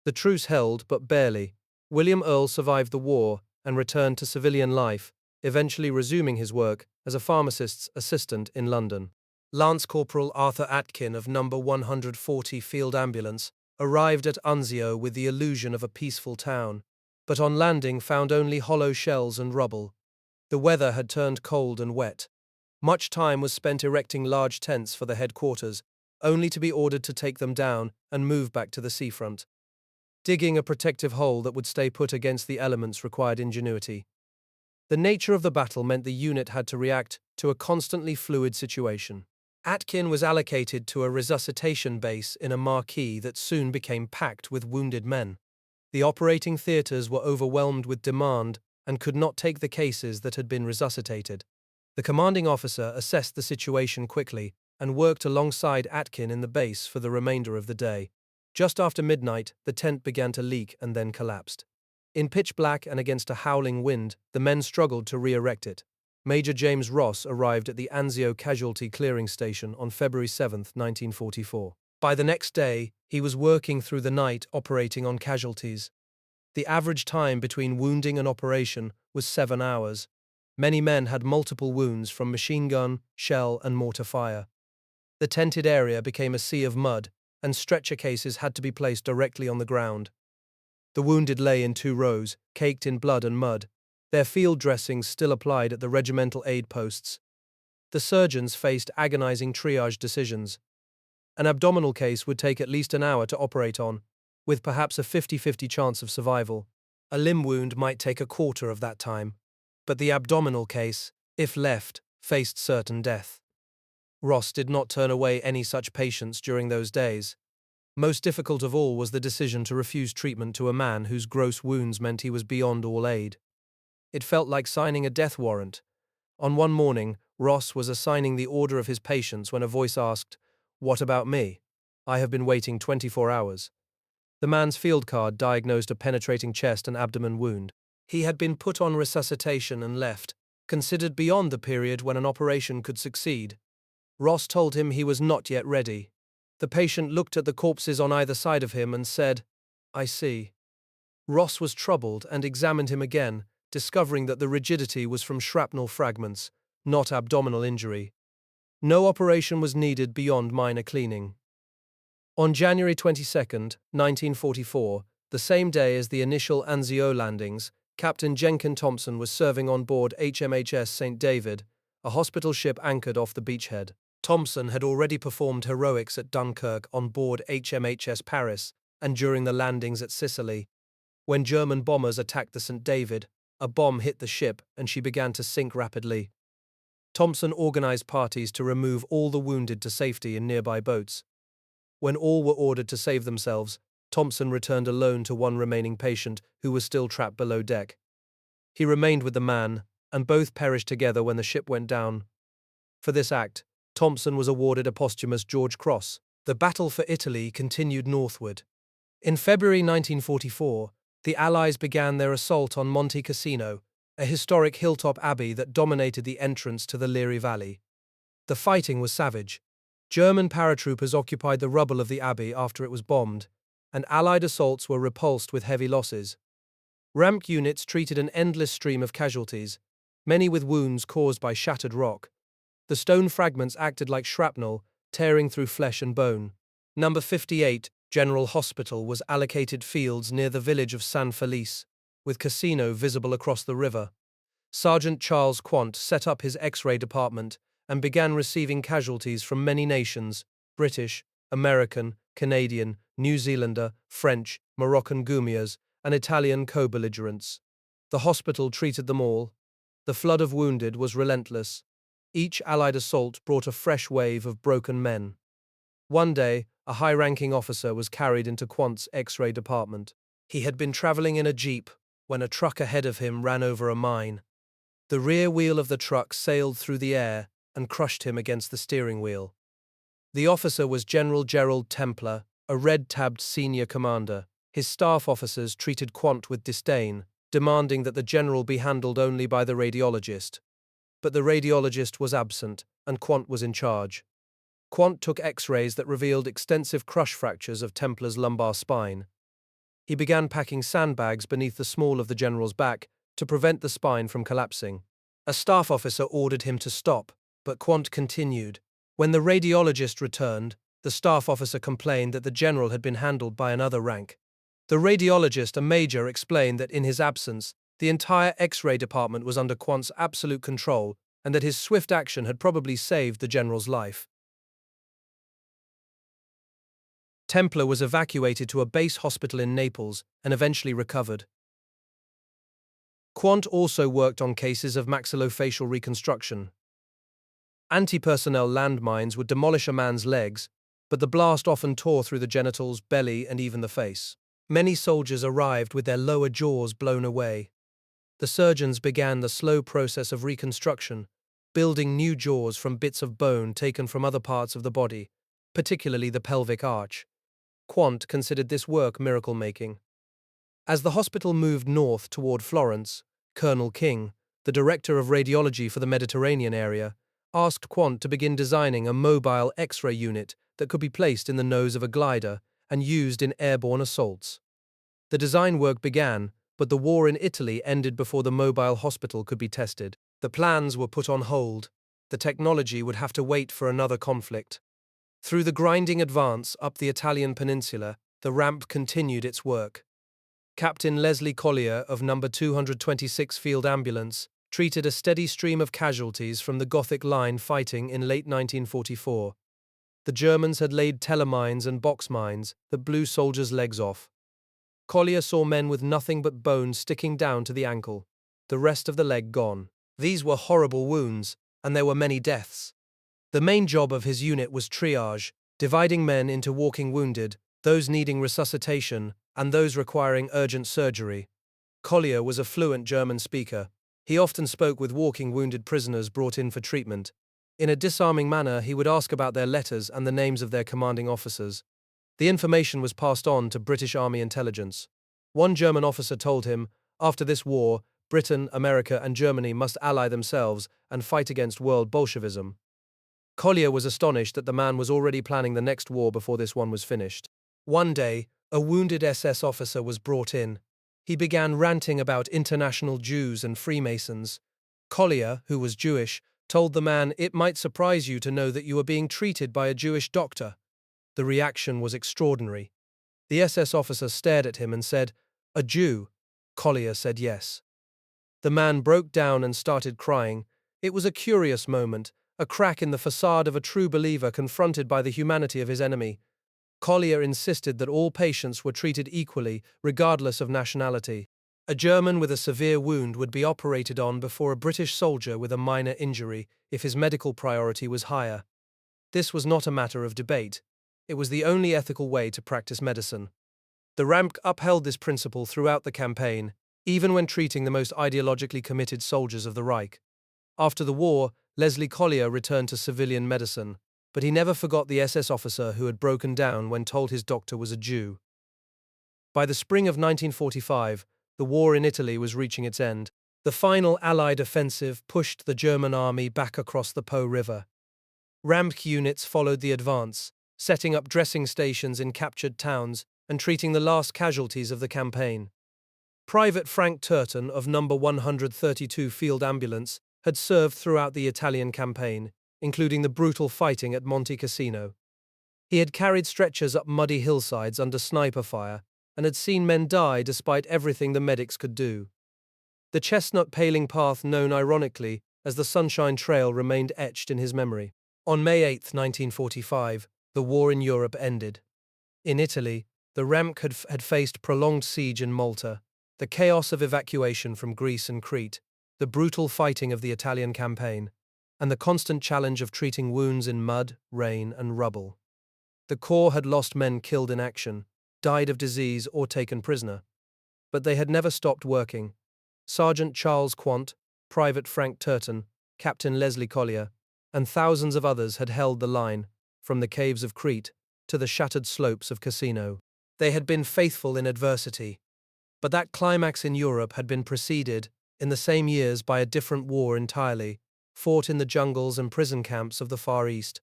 The truce held, but barely. William Earl survived the war and returned to civilian life, eventually resuming his work as a pharmacist's assistant in London. Lance Corporal Arthur Atkin of No. 140 Field Ambulance arrived at Anzio with the illusion of a peaceful town, but on landing found only hollow shells and rubble. The weather had turned cold and wet. Much time was spent erecting large tents for the headquarters, only to be ordered to take them down and move back to the seafront. Digging a protective hole that would stay put against the elements required ingenuity. The nature of the battle meant the unit had to react to a constantly fluid situation. Atkin was allocated to a resuscitation base in a marquee that soon became packed with wounded men. The operating theatres were overwhelmed with demand and could not take the cases that had been resuscitated. The commanding officer assessed the situation quickly and worked alongside Atkin in the base for the remainder of the day. Just after midnight, the tent began to leak and then collapsed. In pitch black and against a howling wind, the men struggled to re-erect it. Major James Ross arrived at the Anzio casualty clearing station on February 7, 1944. By the next day, he was working through the night operating on casualties. The average time between wounding and operation was 7 hours. Many men had multiple wounds from machine gun, shell, and mortar fire. The tented area became a sea of mud, and stretcher cases had to be placed directly on the ground. The wounded lay in 2 rows, caked in blood and mud, their field dressings still applied at the regimental aid posts. The surgeons faced agonizing triage decisions. An abdominal case would take at least an hour to operate on, with perhaps a 50-50 chance of survival. A limb wound might take a quarter of that time, but the abdominal case, if left, faced certain death. Ross did not turn away any such patients during those days. Most difficult of all was the decision to refuse treatment to a man whose gross wounds meant he was beyond all aid. It felt like signing a death warrant. On one morning, Ross was assigning the order of his patients when a voice asked, "What about me? I have been waiting 24 hours." The man's field card diagnosed a penetrating chest and abdomen wound. He had been put on resuscitation and left, considered beyond the period when an operation could succeed. Ross told him he was not yet ready. The patient looked at the corpses on either side of him and said, "I see." Ross was troubled and examined him again, discovering that the rigidity was from shrapnel fragments, not abdominal injury. No operation was needed beyond minor cleaning. On January 22, 1944, the same day as the initial Anzio landings, Captain Jenkin Thompson was serving on board HMHS St. David, a hospital ship anchored off the beachhead. Thompson had already performed heroics at Dunkirk on board HMHS Paris and during the landings at Sicily. When German bombers attacked the St. David, a bomb hit the ship and she began to sink rapidly. Thompson organized parties to remove all the wounded to safety in nearby boats. When all were ordered to save themselves, Thompson returned alone to one remaining patient who was still trapped below deck. He remained with the man, and both perished together when the ship went down. For this act, Thompson was awarded a posthumous George Cross. The battle for Italy continued northward. In February 1944, the Allies began their assault on Monte Cassino, a historic hilltop abbey that dominated the entrance to the Liri Valley. The fighting was savage. German paratroopers occupied the rubble of the abbey after it was bombed, and Allied assaults were repulsed with heavy losses. Ramp units treated an endless stream of casualties, many with wounds caused by shattered rock. The stone fragments acted like shrapnel, tearing through flesh and bone. Number 58, General Hospital, was allocated fields near the village of San Felice, with Cassino visible across the river. Sergeant Charles Quant set up his X-ray department and began receiving casualties from many nations: British, American, Canadian, New Zealander, French, Moroccan Gumias, and Italian co-belligerents. The hospital treated them all. The flood of wounded was relentless. Each Allied assault brought a fresh wave of broken men. One day, a high-ranking officer was carried into Quant's X-ray department. He had been traveling in a jeep when a truck ahead of him ran over a mine. The rear wheel of the truck sailed through the air and crushed him against the steering wheel. The officer was General Gerald Templer, a red-tabbed senior commander. His staff officers treated Quant with disdain, demanding that the general be handled only by the radiologist. But the radiologist was absent, and Quant was in charge. Quant took X-rays that revealed extensive crush fractures of Templer's lumbar spine. He began packing sandbags beneath the small of the general's back to prevent the spine from collapsing. A staff officer ordered him to stop, but Quant continued. When the radiologist returned, the staff officer complained that the general had been handled by another rank. The radiologist, a major, explained that in his absence, the entire X-ray department was under Quant's absolute control and that his swift action had probably saved the general's life. Templer was evacuated to a base hospital in Naples and eventually recovered. Quandt also worked on cases of maxillofacial reconstruction. Anti-personnel landmines would demolish a man's legs, but the blast often tore through the genitals, belly, and even the face. Many soldiers arrived with their lower jaws blown away. The surgeons began the slow process of reconstruction, building new jaws from bits of bone taken from other parts of the body, particularly the pelvic arch. Quandt considered this work miracle-making. As the hospital moved north toward Florence, Colonel King, the director of radiology for the Mediterranean area, asked Quandt to begin designing a mobile X-ray unit that could be placed in the nose of a glider and used in airborne assaults. The design work began, but the war in Italy ended before the mobile hospital could be tested. The plans were put on hold. The technology would have to wait for another conflict. Through the grinding advance up the Italian peninsula, the ramp continued its work. Captain Leslie Collier of No. 226 Field Ambulance treated a steady stream of casualties from the Gothic Line fighting in late 1944. The Germans had laid telemines and box mines that blew soldiers' legs off. Collier saw men with nothing but bones sticking down to the ankle, the rest of the leg gone. These were horrible wounds, and there were many deaths. The main job of his unit was triage, dividing men into walking wounded, those needing resuscitation, and those requiring urgent surgery. Collier was a fluent German speaker. He often spoke with walking wounded prisoners brought in for treatment. In a disarming manner, he would ask about their letters and the names of their commanding officers. The information was passed on to British Army intelligence. One German officer told him, after this war, Britain, America, and Germany must ally themselves and fight against world Bolshevism. Collier was astonished that the man was already planning the next war before this one was finished. One day, a wounded SS officer was brought in. He began ranting about international Jews and Freemasons. Collier, who was Jewish, told the man, "It might surprise you to know that you are being treated by a Jewish doctor." The reaction was extraordinary. The SS officer stared at him and said, "A Jew?" Collier said yes. The man broke down and started crying. It was a curious moment, a crack in the facade of a true believer confronted by the humanity of his enemy. Collier insisted that all patients were treated equally, regardless of nationality. A German with a severe wound would be operated on before a British soldier with a minor injury if his medical priority was higher. This was not a matter of debate. It was the only ethical way to practice medicine. The Ramp upheld this principle throughout the campaign, even when treating the most ideologically committed soldiers of the Reich. After the war, Leslie Collier returned to civilian medicine, but he never forgot the SS officer who had broken down when told his doctor was a Jew. By the spring of 1945, the war in Italy was reaching its end. The final Allied offensive pushed the German army back across the Po River. Ramp units followed the advance, setting up dressing stations in captured towns and treating the last casualties of the campaign. Private Frank Turton of No. 132 Field Ambulance had served throughout the Italian campaign, including the brutal fighting at Monte Cassino. He had carried stretchers up muddy hillsides under sniper fire and had seen men die despite everything the medics could do. The chestnut paling path known ironically as the Sunshine Trail remained etched in his memory. On May 8, 1945, the war in Europe ended. In Italy, the Ramp had faced prolonged siege in Malta, the chaos of evacuation from Greece and Crete, the brutal fighting of the Italian campaign, and the constant challenge of treating wounds in mud, rain, and rubble. The Corps had lost men killed in action, died of disease, or taken prisoner. But they had never stopped working. Sergeant Charles Quandt, Private Frank Turton, Captain Leslie Collier, and thousands of others had held the line, from the caves of Crete to the shattered slopes of Cassino. They had been faithful in adversity. But that climax in Europe had been preceded, in the same years, by a different war entirely, fought in the jungles and prison camps of the Far East.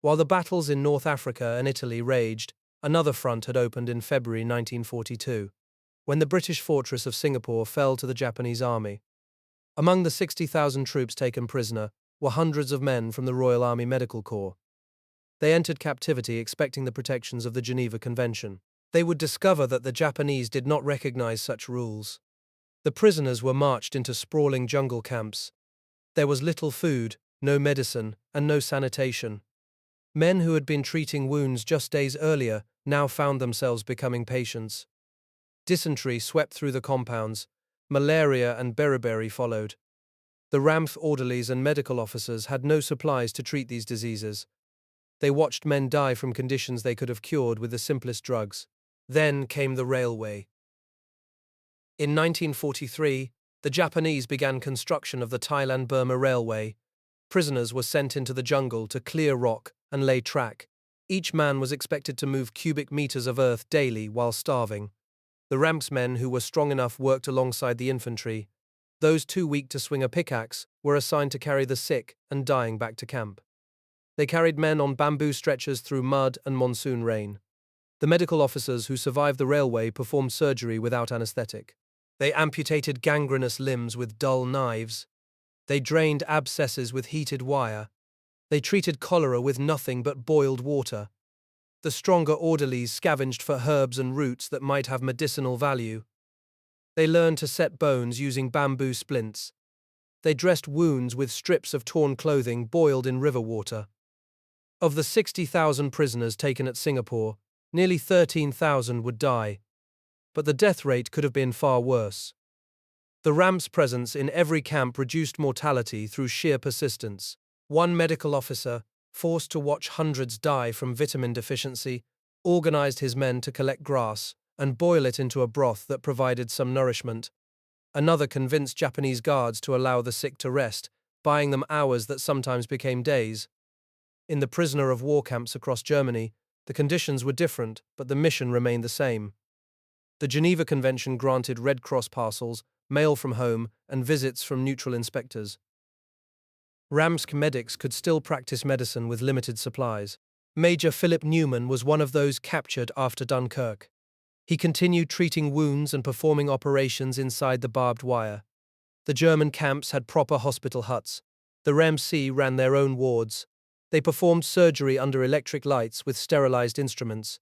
While the battles in North Africa and Italy raged, another front had opened in February 1942, when the British fortress of Singapore fell to the Japanese army. Among the 60,000 troops taken prisoner were hundreds of men from the Royal Army Medical Corps. They entered captivity expecting the protections of the Geneva Convention. They would discover that the Japanese did not recognize such rules. The prisoners were marched into sprawling jungle camps. There was little food, no medicine, and no sanitation. Men who had been treating wounds just days earlier now found themselves becoming patients. Dysentery swept through the compounds. Malaria and beriberi followed. The RAMF orderlies and medical officers had no supplies to treat these diseases. They watched men die from conditions they could have cured with the simplest drugs. Then came the railway. In 1943, the Japanese began construction of the Thailand-Burma Railway. Prisoners were sent into the jungle to clear rock and lay track. Each man was expected to move cubic meters of earth daily while starving. The RAMP's men who were strong enough worked alongside the infantry. Those too weak to swing a pickaxe were assigned to carry the sick and dying back to camp. They carried men on bamboo stretchers through mud and monsoon rain. The medical officers who survived the railway performed surgery without anesthetic. They amputated gangrenous limbs with dull knives. They drained abscesses with heated wire. They treated cholera with nothing but boiled water. The stronger orderlies scavenged for herbs and roots that might have medicinal value. They learned to set bones using bamboo splints. They dressed wounds with strips of torn clothing boiled in river water. Of the 60,000 prisoners taken at Singapore, nearly 13,000 would die. But the death rate could have been far worse. The RAMP's presence in every camp reduced mortality through sheer persistence. One medical officer, forced to watch hundreds die from vitamin deficiency, organized his men to collect grass and boil it into a broth that provided some nourishment. Another convinced Japanese guards to allow the sick to rest, buying them hours that sometimes became days. In the prisoner of war camps across Germany, the conditions were different, but the mission remained the same. The Geneva Convention granted Red Cross parcels, mail from home, and visits from neutral inspectors. RAMSC medics could still practice medicine with limited supplies. Major Philip Newman was one of those captured after Dunkirk. He continued treating wounds and performing operations inside the barbed wire. The German camps had proper hospital huts. The RAMC ran their own wards. They performed surgery under electric lights with sterilized instruments.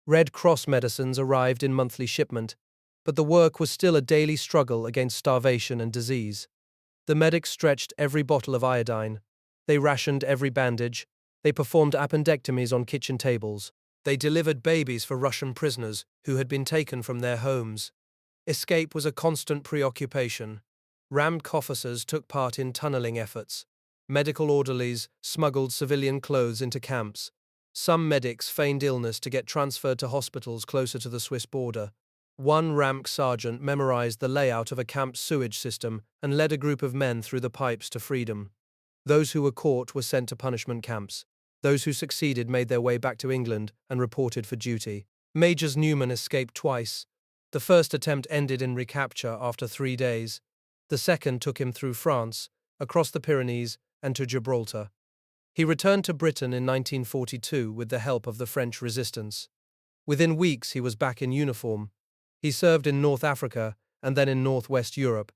Red Cross medicines arrived in monthly shipment, but the work was still a daily struggle against starvation and disease. The medics stretched every bottle of iodine. They rationed every bandage. They performed appendectomies on kitchen tables. They delivered babies for Russian prisoners who had been taken from their homes. Escape was a constant preoccupation. RAMC officers took part in tunneling efforts. Medical orderlies smuggled civilian clothes into camps. Some medics feigned illness to get transferred to hospitals closer to the Swiss border. One RAMC sergeant memorized the layout of a camp's sewage system and led a group of men through the pipes to freedom. Those who were caught were sent to punishment camps. Those who succeeded made their way back to England and reported for duty. Majors Newman escaped twice. The first attempt ended in recapture after 3 days. The second took him through France, across the Pyrenees, and to Gibraltar. He returned to Britain in 1942 with the help of the French resistance. Within weeks he was back in uniform. He served in North Africa and then in Northwest Europe.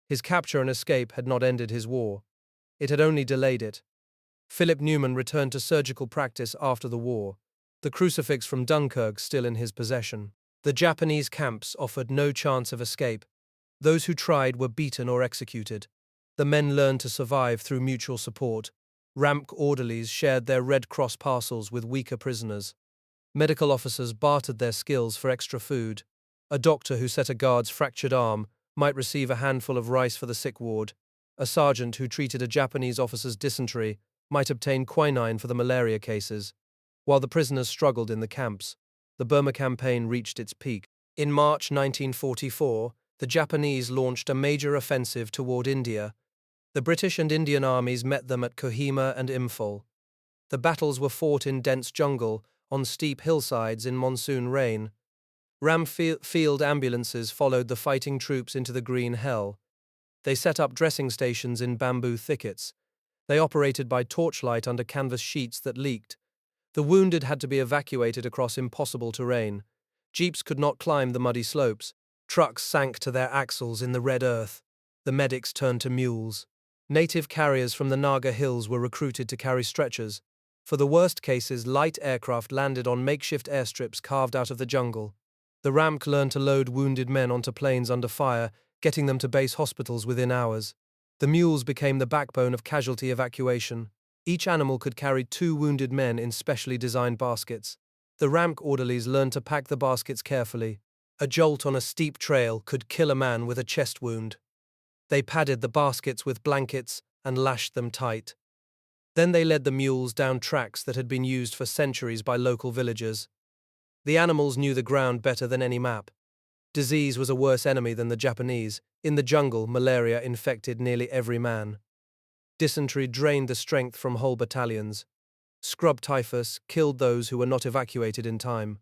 His capture and escape had not ended his war. It had only delayed it. Philip Newman returned to surgical practice after the war, the crucifix from Dunkirk still in his possession. The Japanese camps offered no chance of escape. Those who tried were beaten or executed. The men learned to survive through mutual support. RAMC orderlies shared their Red Cross parcels with weaker prisoners. Medical officers bartered their skills for extra food. A doctor who set a guard's fractured arm might receive a handful of rice for the sick ward. A sergeant who treated a Japanese officer's dysentery might obtain quinine for the malaria cases. While the prisoners struggled in the camps, the Burma campaign reached its peak. In March 1944, the Japanese launched a major offensive toward India. The British and Indian armies met them at Kohima and Imphal. The battles were fought in dense jungle, on steep hillsides in monsoon rain. Field ambulances followed the fighting troops into the green hell. They set up dressing stations in bamboo thickets. They operated by torchlight under canvas sheets that leaked. The wounded had to be evacuated across impossible terrain. Jeeps could not climb the muddy slopes. Trucks sank to their axles in the red earth. The medics turned to mules. Native carriers from the Naga Hills were recruited to carry stretchers. For the worst cases, light aircraft landed on makeshift airstrips carved out of the jungle. The RAMC learned to load wounded men onto planes under fire, getting them to base hospitals within hours. The mules became the backbone of casualty evacuation. Each animal could carry 2 wounded men in specially designed baskets. The ramp orderlies learned to pack the baskets carefully. A jolt on a steep trail could kill a man with a chest wound. They padded the baskets with blankets and lashed them tight. Then they led the mules down tracks that had been used for centuries by local villagers. The animals knew the ground better than any map. Disease was a worse enemy than the Japanese. In the jungle, malaria infected nearly every man. Dysentery drained the strength from whole battalions. Scrub typhus killed those who were not evacuated in time.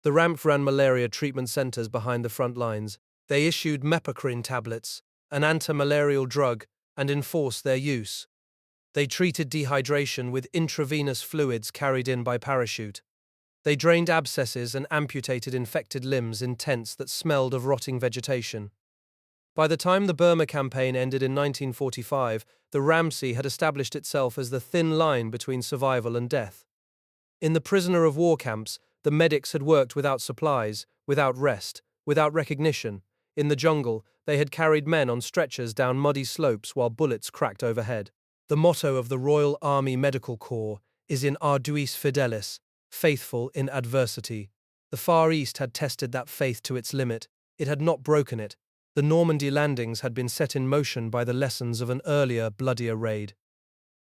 The RAMF ran malaria treatment centers behind the front lines. They issued mepacrine tablets, an anti-malarial drug, and enforced their use. They treated dehydration with intravenous fluids carried in by parachute. They drained abscesses and amputated infected limbs in tents that smelled of rotting vegetation. By the time the Burma campaign ended in 1945, the RAMC had established itself as the thin line between survival and death. In the prisoner of war camps, the medics had worked without supplies, without rest, without recognition. In the jungle, they had carried men on stretchers down muddy slopes while bullets cracked overhead. The motto of the Royal Army Medical Corps is in Arduis Fidelis, faithful in adversity. The Far East had tested that faith to its limit. It had not broken it. The Normandy landings had been set in motion by the lessons of an earlier, bloodier raid.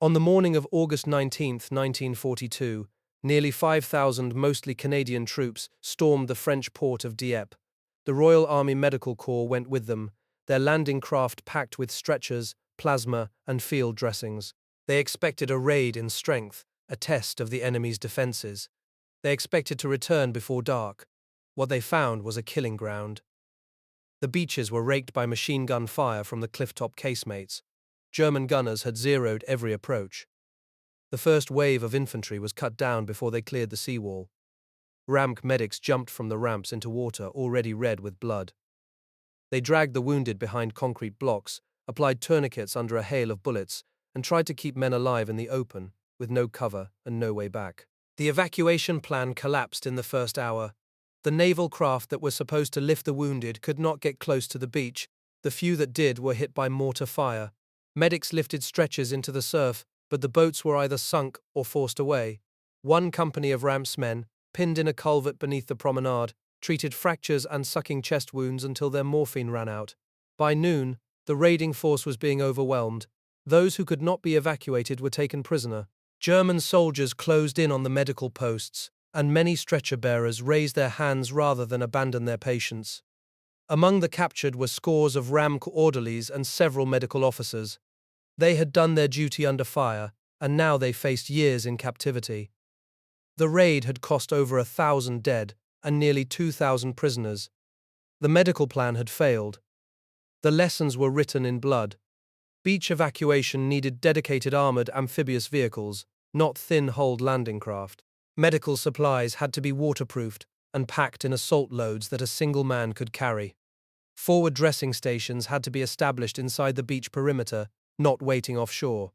On the morning of August 19, 1942, nearly 5,000 mostly Canadian troops stormed the French port of Dieppe. The Royal Army Medical Corps went with them, their landing craft packed with stretchers, plasma, and field dressings. They expected a raid in strength, a test of the enemy's defenses. They expected to return before dark. What they found was a killing ground. The beaches were raked by machine gun fire from the clifftop casemates. German gunners had zeroed every approach. The first wave of infantry was cut down before they cleared the seawall. RAMC medics jumped from the ramps into water already red with blood. They dragged the wounded behind concrete blocks, applied tourniquets under a hail of bullets, and tried to keep men alive in the open, with no cover and no way back. The evacuation plan collapsed in the first hour. The naval craft that were supposed to lift the wounded could not get close to the beach. The few that did were hit by mortar fire. Medics lifted stretchers into the surf, but the boats were either sunk or forced away. One company of RAMP's men, pinned in a culvert beneath the promenade, treated fractures and sucking chest wounds until their morphine ran out. By noon, the raiding force was being overwhelmed. Those who could not be evacuated were taken prisoner. German soldiers closed in on the medical posts, and many stretcher-bearers raised their hands rather than abandon their patients. Among the captured were scores of RAMC orderlies and several medical officers. They had done their duty under fire, and now they faced years in captivity. The raid had cost over 1,000 dead and nearly 2,000 prisoners. The medical plan had failed. The lessons were written in blood. Beach evacuation needed dedicated armored amphibious vehicles, not thin-hulled landing craft. Medical supplies had to be waterproofed and packed in assault loads that a single man could carry. Forward dressing stations had to be established inside the beach perimeter, not waiting offshore.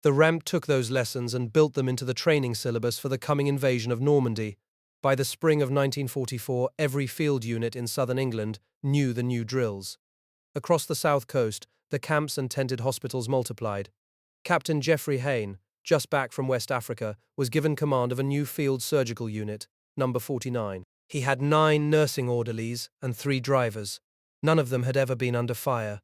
The RAMP took those lessons and built them into the training syllabus for the coming invasion of Normandy. By the spring of 1944, every field unit in southern England knew the new drills. Across the south coast, the camps and tented hospitals multiplied. Captain Geoffrey Hayne, just back from West Africa, was given command of a new field surgical unit, number 49. He had 9 nursing orderlies and 3 drivers. None of them had ever been under fire.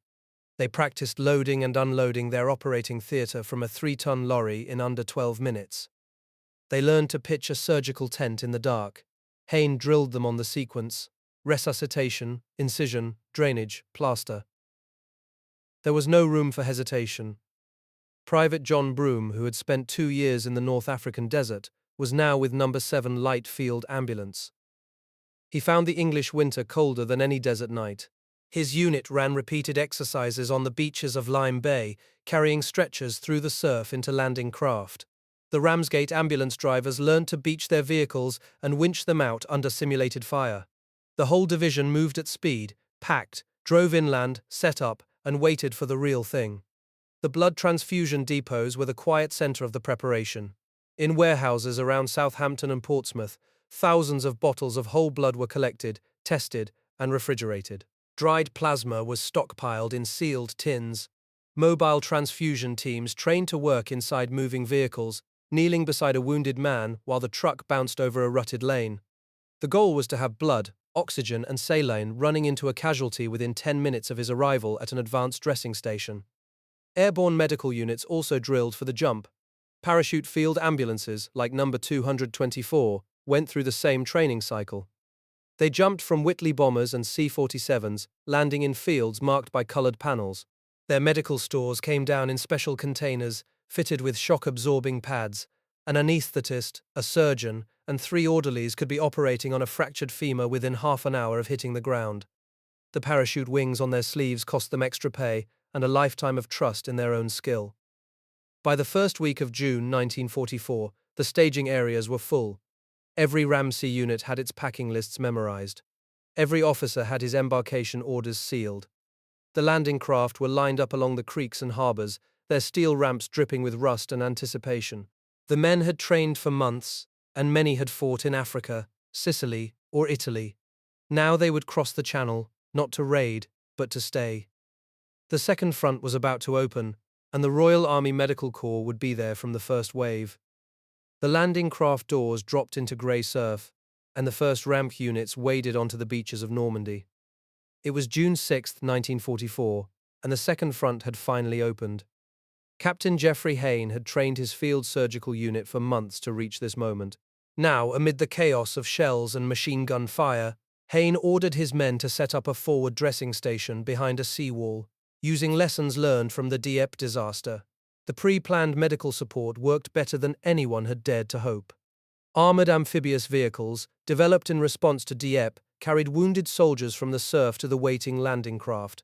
They practiced loading and unloading their operating theatre from a 3-ton lorry in under 12 minutes. They learned to pitch a surgical tent in the dark. Hayne drilled them on the sequence: resuscitation, incision, drainage, plaster. There was no room for hesitation. Private John Broom, who had spent 2 years in the North African desert, was now with number 7 Light Field Ambulance. He found the English winter colder than any desert night. His unit ran repeated exercises on the beaches of Lyme Bay, carrying stretchers through the surf into landing craft. The Ramsgate ambulance drivers learned to beach their vehicles and winch them out under simulated fire. The whole division moved at speed, packed, drove inland, set up, and waited for the real thing. The blood transfusion depots were the quiet center of the preparation. In warehouses around Southampton and Portsmouth, thousands of bottles of whole blood were collected, tested, and refrigerated. Dried plasma was stockpiled in sealed tins. mobile transfusion teams trained to work inside moving vehicles, kneeling beside a wounded man while the truck bounced over a rutted lane. The goal was to have blood, oxygen, and saline running into a casualty within 10 minutes of his arrival at an advanced dressing station. Airborne medical units also drilled for the jump. Parachute field ambulances, like number 224, went through the same training cycle. They jumped from Whitley bombers and C-47s, landing in fields marked by colored panels. Their medical stores came down in special containers, fitted with shock-absorbing pads. An anesthetist, a surgeon, and 3 orderlies could be operating on a fractured femur within half an hour of hitting the ground. The parachute wings on their sleeves cost them extra pay and a lifetime of trust in their own skill. By the first week of June 1944, the staging areas were full. Every Ramsey unit had its packing lists memorized. Every officer had his embarkation orders sealed. The landing craft were lined up along the creeks and harbors, their steel ramps dripping with rust and anticipation. The men had trained for months, and many had fought in Africa, Sicily, or Italy. Now they would cross the channel, not to raid, but to stay. The second front was about to open, and the Royal Army Medical Corps would be there from the first wave. The landing craft doors dropped into grey surf, and the first ramp units waded onto the beaches of Normandy. It was June 6, 1944, and the second front had finally opened. Captain Geoffrey Hayne had trained his field surgical unit for months to reach this moment. Now, amid the chaos of shells and machine gun fire, Hayne ordered his men to set up a forward dressing station behind a seawall, using lessons learned from the Dieppe disaster. The pre-planned medical support worked better than anyone had dared to hope. Armored amphibious vehicles, developed in response to Dieppe, carried wounded soldiers from the surf to the waiting landing craft.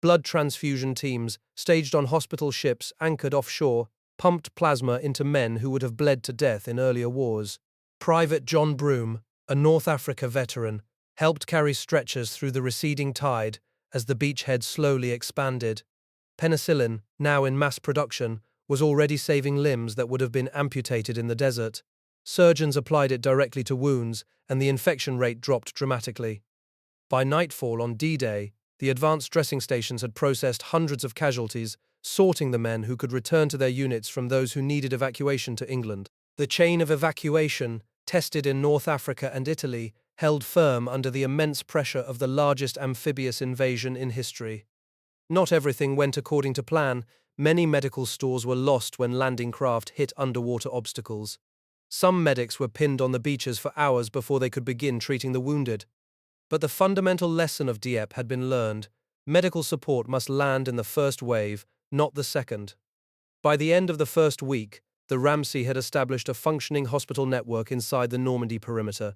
Blood transfusion teams, staged on hospital ships anchored offshore, pumped plasma into men who would have bled to death in earlier wars. Private John Broome, a North Africa veteran, helped carry stretchers through the receding tide as the beachhead slowly expanded. Penicillin, now in mass production, was already saving limbs that would have been amputated in the desert. Surgeons applied it directly to wounds, and the infection rate dropped dramatically. By nightfall on D-Day, the advanced dressing stations had processed hundreds of casualties, sorting the men who could return to their units from those who needed evacuation to England. The chain of evacuation, tested in North Africa and Italy, held firm under the immense pressure of the largest amphibious invasion in history. Not everything went according to plan. Many medical stores were lost when landing craft hit underwater obstacles. Some medics were pinned on the beaches for hours before they could begin treating the wounded. But the fundamental lesson of Dieppe had been learned. Medical support must land in the first wave, not the second. By the end of the first week, the Ramsey had established a functioning hospital network inside the Normandy perimeter,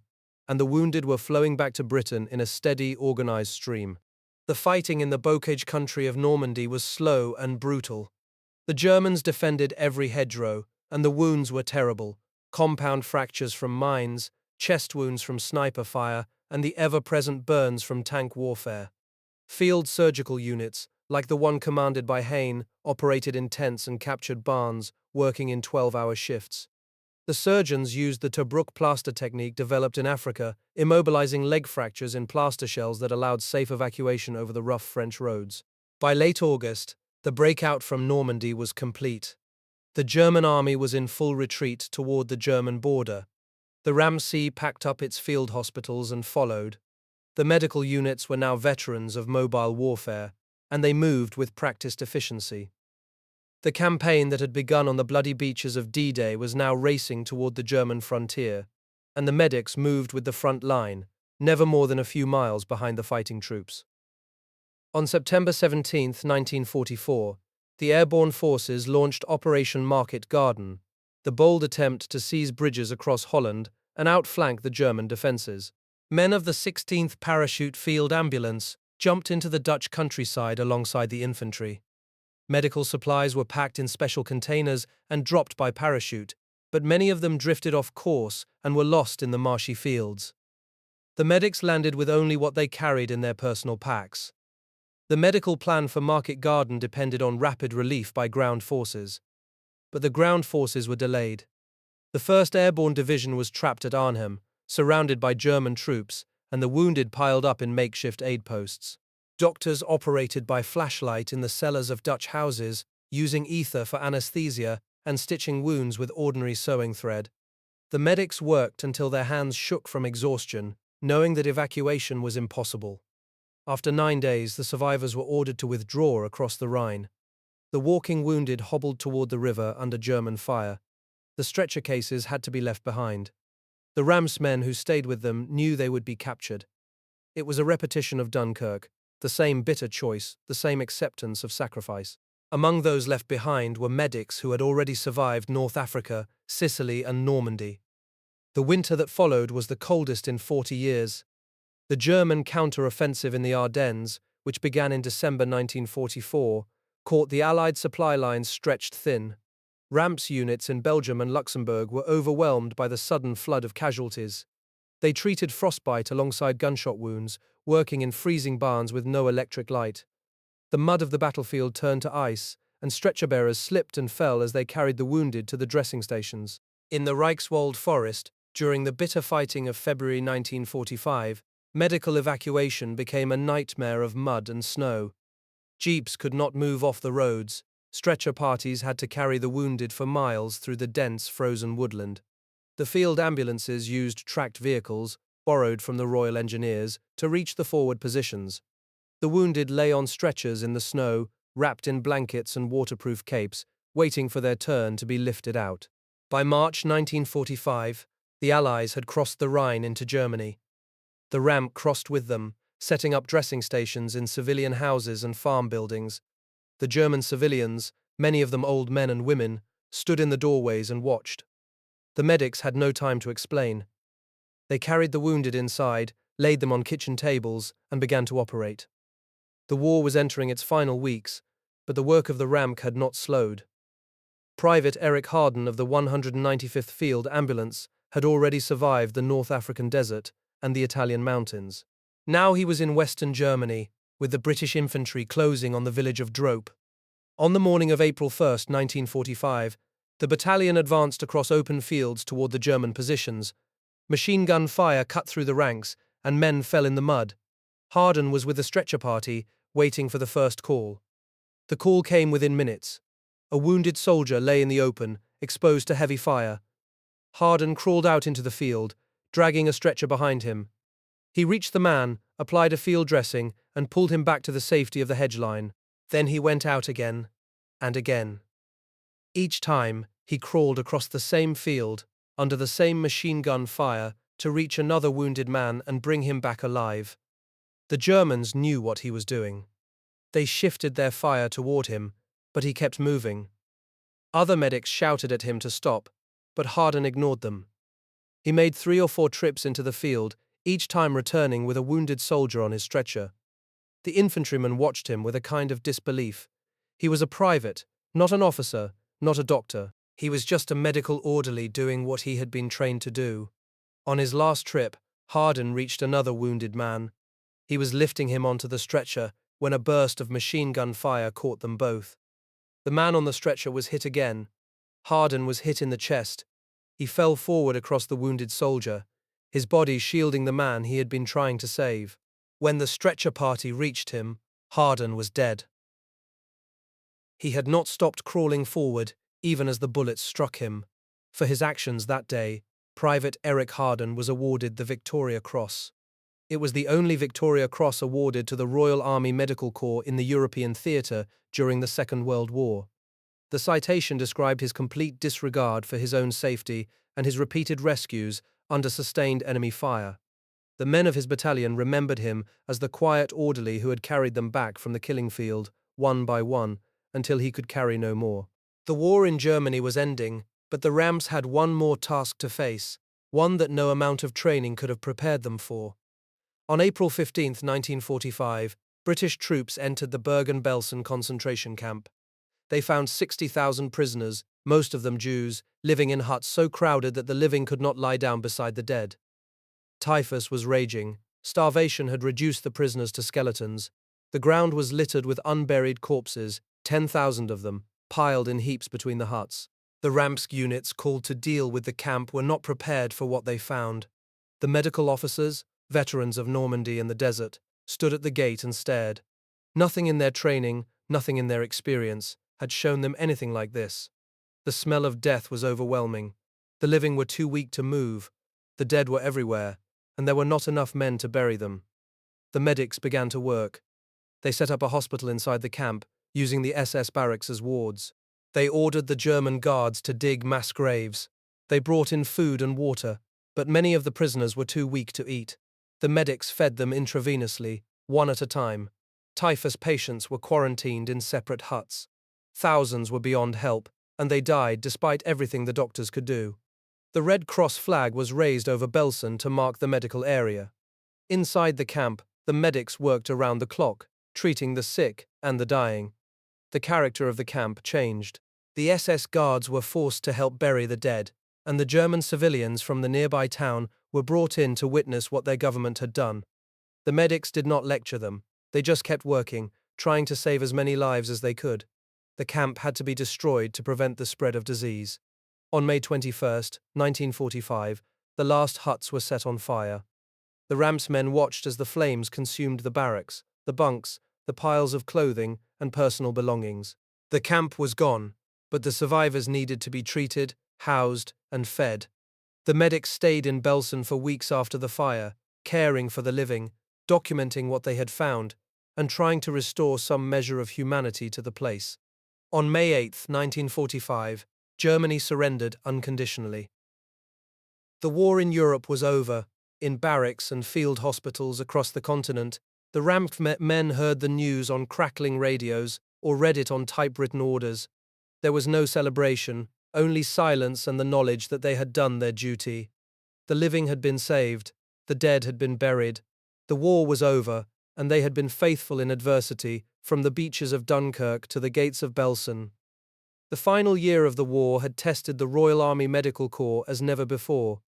and the wounded were flowing back to Britain in a steady, organized stream. The fighting in the Bocage country of Normandy was slow and brutal. The Germans defended every hedgerow, and the wounds were terrible. Compound fractures from mines, chest wounds from sniper fire, and the ever-present burns from tank warfare. Field surgical units, like the one commanded by Hayne, operated in tents and captured barns, working in 12-hour shifts. The surgeons used the Tobruk plaster technique developed in Africa, immobilizing leg fractures in plaster shells that allowed safe evacuation over the rough French roads. By late August, the breakout from Normandy was complete. The German army was in full retreat toward the German border. The Ramsey packed up its field hospitals and followed. The medical units were now veterans of mobile warfare, and they moved with practiced efficiency. The campaign that had begun on the bloody beaches of D-Day was now racing toward the German frontier, and the medics moved with the front line, never more than a few miles behind the fighting troops. On September 17, 1944, the airborne forces launched Operation Market Garden, the bold attempt to seize bridges across Holland and outflank the German defences. Men of the 16th Parachute Field Ambulance jumped into the Dutch countryside alongside the infantry. Medical supplies were packed in special containers and dropped by parachute, but many of them drifted off course and were lost in the marshy fields. The medics landed with only what they carried in their personal packs. The medical plan for Market Garden depended on rapid relief by ground forces. But the ground forces were delayed. The 1st Airborne Division was trapped at Arnhem, surrounded by German troops, and the wounded piled up in makeshift aid posts. Doctors operated by flashlight in the cellars of Dutch houses, using ether for anesthesia and stitching wounds with ordinary sewing thread. The medics worked until their hands shook from exhaustion, knowing that evacuation was impossible. After 9 days, the survivors were ordered to withdraw across the Rhine. The walking wounded hobbled toward the river under German fire. The stretcher cases had to be left behind. The Rams men who stayed with them knew they would be captured. It was a repetition of Dunkirk, the same bitter choice, the same acceptance of sacrifice. Among those left behind were medics who had already survived North Africa, Sicily, and Normandy. The winter that followed was the coldest in 40 years. The German counter-offensive in the Ardennes, which began in December 1944, caught the Allied supply lines stretched thin. RAMPS units in Belgium and Luxembourg were overwhelmed by the sudden flood of casualties. They treated frostbite alongside gunshot wounds, working in freezing barns with no electric light. The mud of the battlefield turned to ice, and stretcher-bearers slipped and fell as they carried the wounded to the dressing stations. In the Reichswald forest, during the bitter fighting of February 1945, medical evacuation became a nightmare of mud and snow. Jeeps could not move off the roads. Stretcher parties had to carry the wounded for miles through the dense, frozen woodland. The field ambulances used tracked vehicles, borrowed from the Royal Engineers, to reach the forward positions. The wounded lay on stretchers in the snow, wrapped in blankets and waterproof capes, waiting for their turn to be lifted out. By March 1945, the Allies had crossed the Rhine into Germany. The ramp crossed with them, setting up dressing stations in civilian houses and farm buildings. The German civilians, many of them old men and women, stood in the doorways and watched. The medics had no time to explain. They carried the wounded inside, laid them on kitchen tables, and began to operate. The war was entering its final weeks, but the work of the RAMK had not slowed. Private Eric Harden of the 195th Field Ambulance had already survived the North African desert and the Italian mountains. Now he was in Western Germany, with the British infantry closing on the village of Drope. On the morning of April 1, 1945, the battalion advanced across open fields toward the German positions. Machine gun fire cut through the ranks, and men fell in the mud. Harden was with the stretcher party, waiting for the first call. The call came within minutes. A wounded soldier lay in the open, exposed to heavy fire. Harden crawled out into the field, dragging a stretcher behind him. He reached the man, applied a field dressing, and pulled him back to the safety of the hedge line. Then he went out again, and again. Each time, he crawled across the same field, under the same machine gun fire, to reach another wounded man and bring him back alive. The Germans knew what he was doing. They shifted their fire toward him, but he kept moving. Other medics shouted at him to stop, but Harden ignored them. He made 3 or 4 trips into the field, each time returning with a wounded soldier on his stretcher. The infantrymen watched him with a kind of disbelief. He was a private, not an officer, not a doctor. He was just a medical orderly doing what he had been trained to do. On his last trip, Harden reached another wounded man. He was lifting him onto the stretcher when a burst of machine gun fire caught them both. The man on the stretcher was hit again. Harden was hit in the chest. He fell forward across the wounded soldier, his body shielding the man he had been trying to save. When the stretcher party reached him, Harden was dead. He had not stopped crawling forward, even as the bullets struck him. For his actions that day, Private Eric Harden was awarded the Victoria Cross. It was the only Victoria Cross awarded to the Royal Army Medical Corps in the European theatre during the Second World War. The citation described his complete disregard for his own safety and his repeated rescues under sustained enemy fire. The men of his battalion remembered him as the quiet orderly who had carried them back from the killing field, one by one, until he could carry no more. The war in Germany was ending, but the Rams had one more task to face, one that no amount of training could have prepared them for. On April 15, 1945, British troops entered the Bergen-Belsen concentration camp. They found 60,000 prisoners, most of them Jews, living in huts so crowded that the living could not lie down beside the dead. Typhus was raging. Starvation had reduced the prisoners to skeletons. The ground was littered with unburied corpses, 10,000 of them, piled in heaps between the huts. The Ramsk units called to deal with the camp were not prepared for what they found. The medical officers, veterans of Normandy and the desert, stood at the gate and stared. Nothing in their training, nothing in their experience, had shown them anything like this. The smell of death was overwhelming. The living were too weak to move. The dead were everywhere, and there were not enough men to bury them. The medics began to work. They set up a hospital inside the camp, using the SS barracks as wards. They ordered the German guards to dig mass graves. They brought in food and water, but many of the prisoners were too weak to eat. The medics fed them intravenously, one at a time. Typhus patients were quarantined in separate huts. Thousands were beyond help, and they died despite everything the doctors could do. The Red Cross flag was raised over Belsen to mark the medical area. Inside the camp, the medics worked around the clock, treating the sick and the dying. The character of the camp changed. The SS guards were forced to help bury the dead, and the German civilians from the nearby town were brought in to witness what their government had done. The medics did not lecture them. They just kept working, trying to save as many lives as they could. The camp had to be destroyed to prevent the spread of disease. On May 21, 1945, the last huts were set on fire. The Ramps men watched as the flames consumed the barracks, the bunks, the piles of clothing and personal belongings. The camp was gone, but the survivors needed to be treated, housed, and fed. The medics stayed in Belsen for weeks after the fire, caring for the living, documenting what they had found, and trying to restore some measure of humanity to the place. On May 8, 1945, Germany surrendered unconditionally. The war in Europe was over. In barracks and field hospitals across the continent, the Ramp men heard the news on crackling radios or read it on typewritten orders. There was no celebration, only silence and the knowledge that they had done their duty. The living had been saved, the dead had been buried. The war was over, and they had been faithful in adversity, from the beaches of Dunkirk to the gates of Belsen. The final year of the war had tested the Royal Army Medical Corps as never before.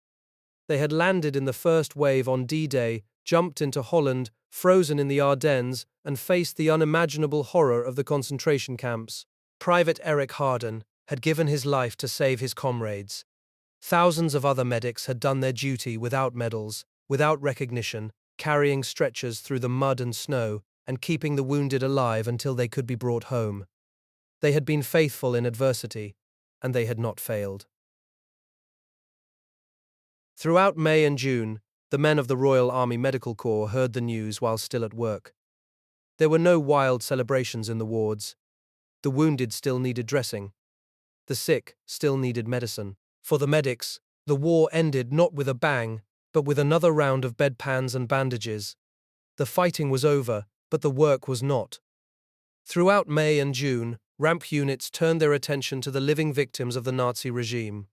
They had landed in the first wave on D-Day, jumped into Holland, frozen in the Ardennes, and faced the unimaginable horror of the concentration camps. Private Eric Harden had given his life to save his comrades. Thousands of other medics had done their duty without medals, without recognition, carrying stretchers through the mud and snow, and keeping the wounded alive until they could be brought home. They had been faithful in adversity, and they had not failed. Throughout May and June, the men of the Royal Army Medical Corps heard the news while still at work. There were no wild celebrations in the wards. The wounded still needed dressing. The sick still needed medicine. For the medics, the war ended not with a bang, but with another round of bedpans and bandages. The fighting was over, but the work was not. Throughout May and June, Ramp units turned their attention to the living victims of the Nazi regime.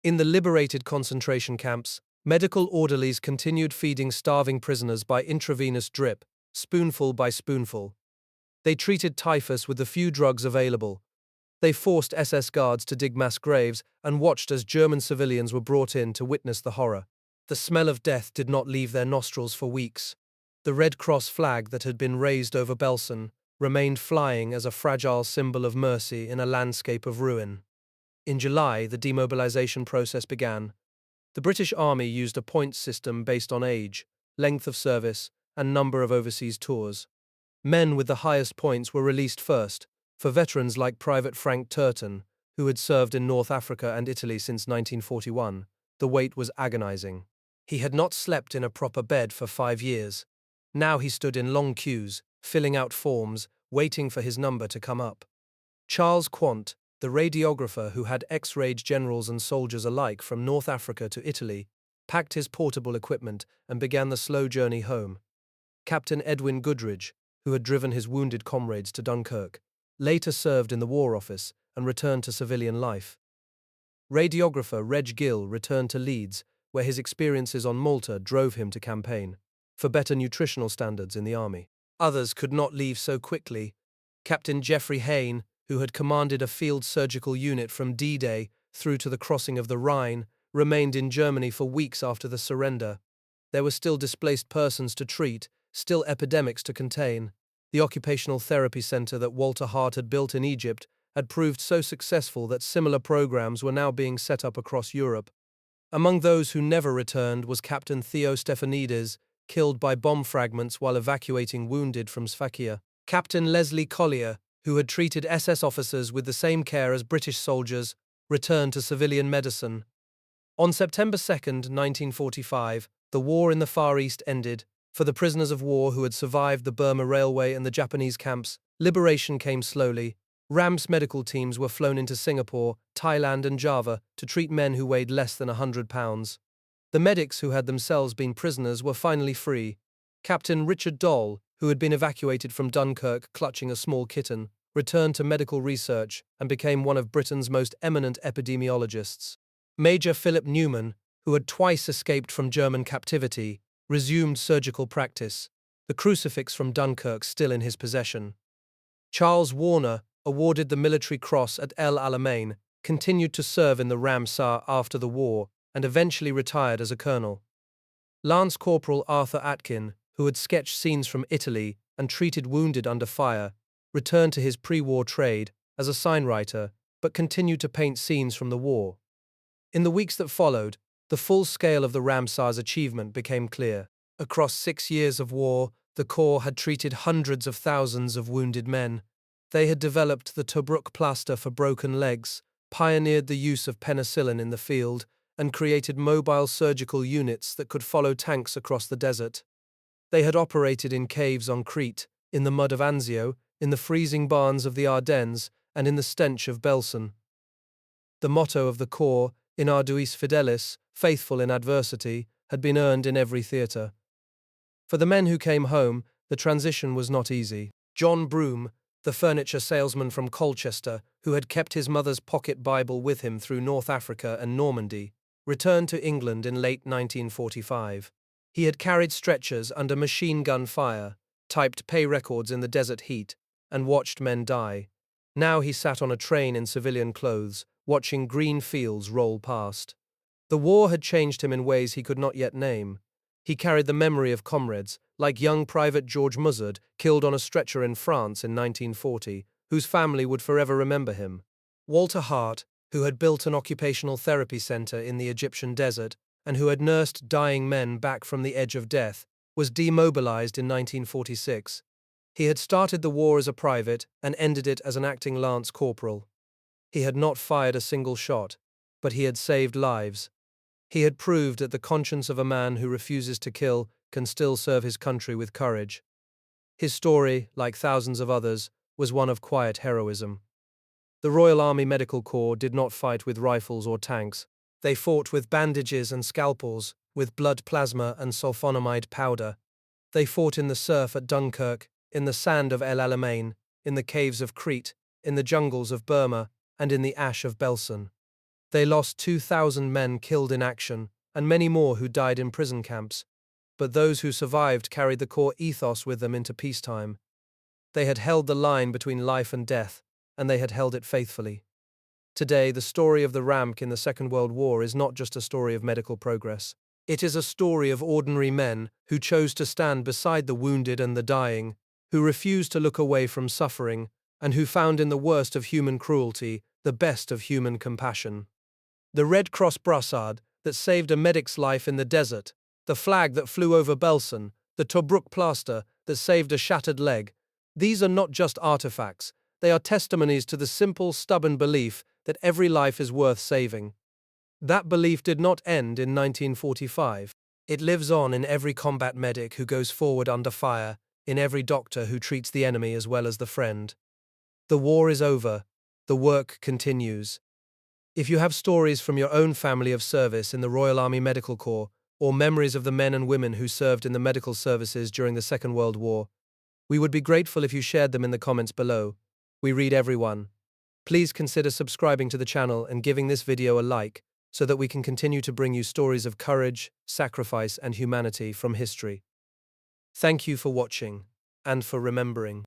In the liberated concentration camps, medical orderlies continued feeding starving prisoners by intravenous drip, spoonful by spoonful. They treated typhus with the few drugs available. They forced SS guards to dig mass graves and watched as German civilians were brought in to witness the horror. The smell of death did not leave their nostrils for weeks. The Red Cross flag that had been raised over Belsen remained flying as a fragile symbol of mercy in a landscape of ruin. In July, the demobilization process began. The British Army used a points system based on age, length of service, and number of overseas tours. Men with the highest points were released first. For veterans like Private Frank Turton, who had served in North Africa and Italy since 1941, the wait was agonizing. He had not slept in a proper bed for 5 years. Now he stood in long queues, filling out forms, waiting for his number to come up. Charles Quant, the radiographer who had X-rayed generals and soldiers alike from North Africa to Italy, packed his portable equipment and began the slow journey home. Captain Edwin Goodridge, who had driven his wounded comrades to Dunkirk, later served in the War Office and returned to civilian life. Radiographer Reg Gill returned to Leeds, where his experiences on Malta drove him to campaign for better nutritional standards in the army. Others could not leave so quickly. Captain Geoffrey Hayne, who had commanded a field surgical unit from D-Day through to the crossing of the Rhine, remained in Germany for weeks after the surrender. There were still displaced persons to treat, still epidemics to contain. The occupational therapy center that Walter Hart had built in Egypt had proved so successful that similar programs were now being set up across Europe. Among those who never returned was Captain Theo Stephanides, killed by bomb fragments while evacuating wounded from Sfakia. Captain Leslie Collier, who had treated SS officers with the same care as British soldiers, returned to civilian medicine. On September 2, 1945, the war in the Far East ended. For the prisoners of war who had survived the Burma Railway and the Japanese camps, liberation came slowly. RAM's medical teams were flown into Singapore, Thailand and Java to treat men who weighed less than 100 pounds. The medics who had themselves been prisoners were finally free. Captain Richard Doll, who had been evacuated from Dunkirk clutching a small kitten, returned to medical research and became one of Britain's most eminent epidemiologists. Major Philip Newman, who had twice escaped from German captivity, resumed surgical practice, the crucifix from Dunkirk still in his possession. Charles Warner, awarded the Military Cross at El Alamein, continued to serve in the Ramsar after the war and eventually retired as a colonel. Lance Corporal Arthur Atkin, who had sketched scenes from Italy and treated wounded under fire, returned to his pre-war trade as a signwriter but continued to paint scenes from the war. In the weeks that followed, the full scale of the Ramsar's achievement became clear. Across 6 years of war, the Corps had treated hundreds of thousands of wounded men. They had developed the Tobruk plaster for broken legs, pioneered the use of penicillin in the field, and created mobile surgical units that could follow tanks across the desert. They had operated in caves on Crete, in the mud of Anzio, in the freezing barns of the Ardennes, and in the stench of Belsen. The motto of the Corps, in arduis fidelis, faithful in adversity, had been earned in every theatre. For the men who came home, the transition was not easy. John Broom, the furniture salesman from Colchester, who had kept his mother's pocket Bible with him through North Africa and Normandy, returned to England in late 1945. He had carried stretchers under machine gun fire, typed pay records in the desert heat, and watched men die. Now he sat on a train in civilian clothes, watching green fields roll past. The war had changed him in ways he could not yet name. He carried the memory of comrades, like young Private George Muzzard, killed on a stretcher in France in 1940, whose family would forever remember him. Walter Hart, who had built an occupational therapy center in the Egyptian desert and who had nursed dying men back from the edge of death, was demobilized in 1946. He had started the war as a private and ended it as an acting lance corporal. He had not fired a single shot, but he had saved lives. He had proved that the conscience of a man who refuses to kill can still serve his country with courage. His story, like thousands of others, was one of quiet heroism. The Royal Army Medical Corps did not fight with rifles or tanks. They fought with bandages and scalpels, with blood plasma and sulfonamide powder. They fought in the surf at Dunkirk, in the sand of El Alamein, in the caves of Crete, in the jungles of Burma, and in the ash of Belsen. They lost 2,000 men killed in action, and many more who died in prison camps. But those who survived carried the Corps ethos with them into peacetime. They had held the line between life and death, and they had held it faithfully. Today, the story of the RAMC in the Second World War is not just a story of medical progress. It is a story of ordinary men who chose to stand beside the wounded and the dying, who refused to look away from suffering, and who found in the worst of human cruelty the best of human compassion. The Red Cross brassard that saved a medic's life in the desert, the flag that flew over Belsen, the Tobruk plaster that saved a shattered leg, these are not just artifacts, they are testimonies to the simple, stubborn belief that every life is worth saving. That belief did not end in 1945. It lives on in every combat medic who goes forward under fire, in every doctor who treats the enemy as well as the friend. The war is over. The work continues. If you have stories from your own family of service in the Royal Army Medical Corps, or memories of the men and women who served in the medical services during the Second World War, we would be grateful if you shared them in the comments below. We read everyone. Please consider subscribing to the channel and giving this video a like, so that we can continue to bring you stories of courage, sacrifice, and humanity from history. Thank you for watching, and for remembering.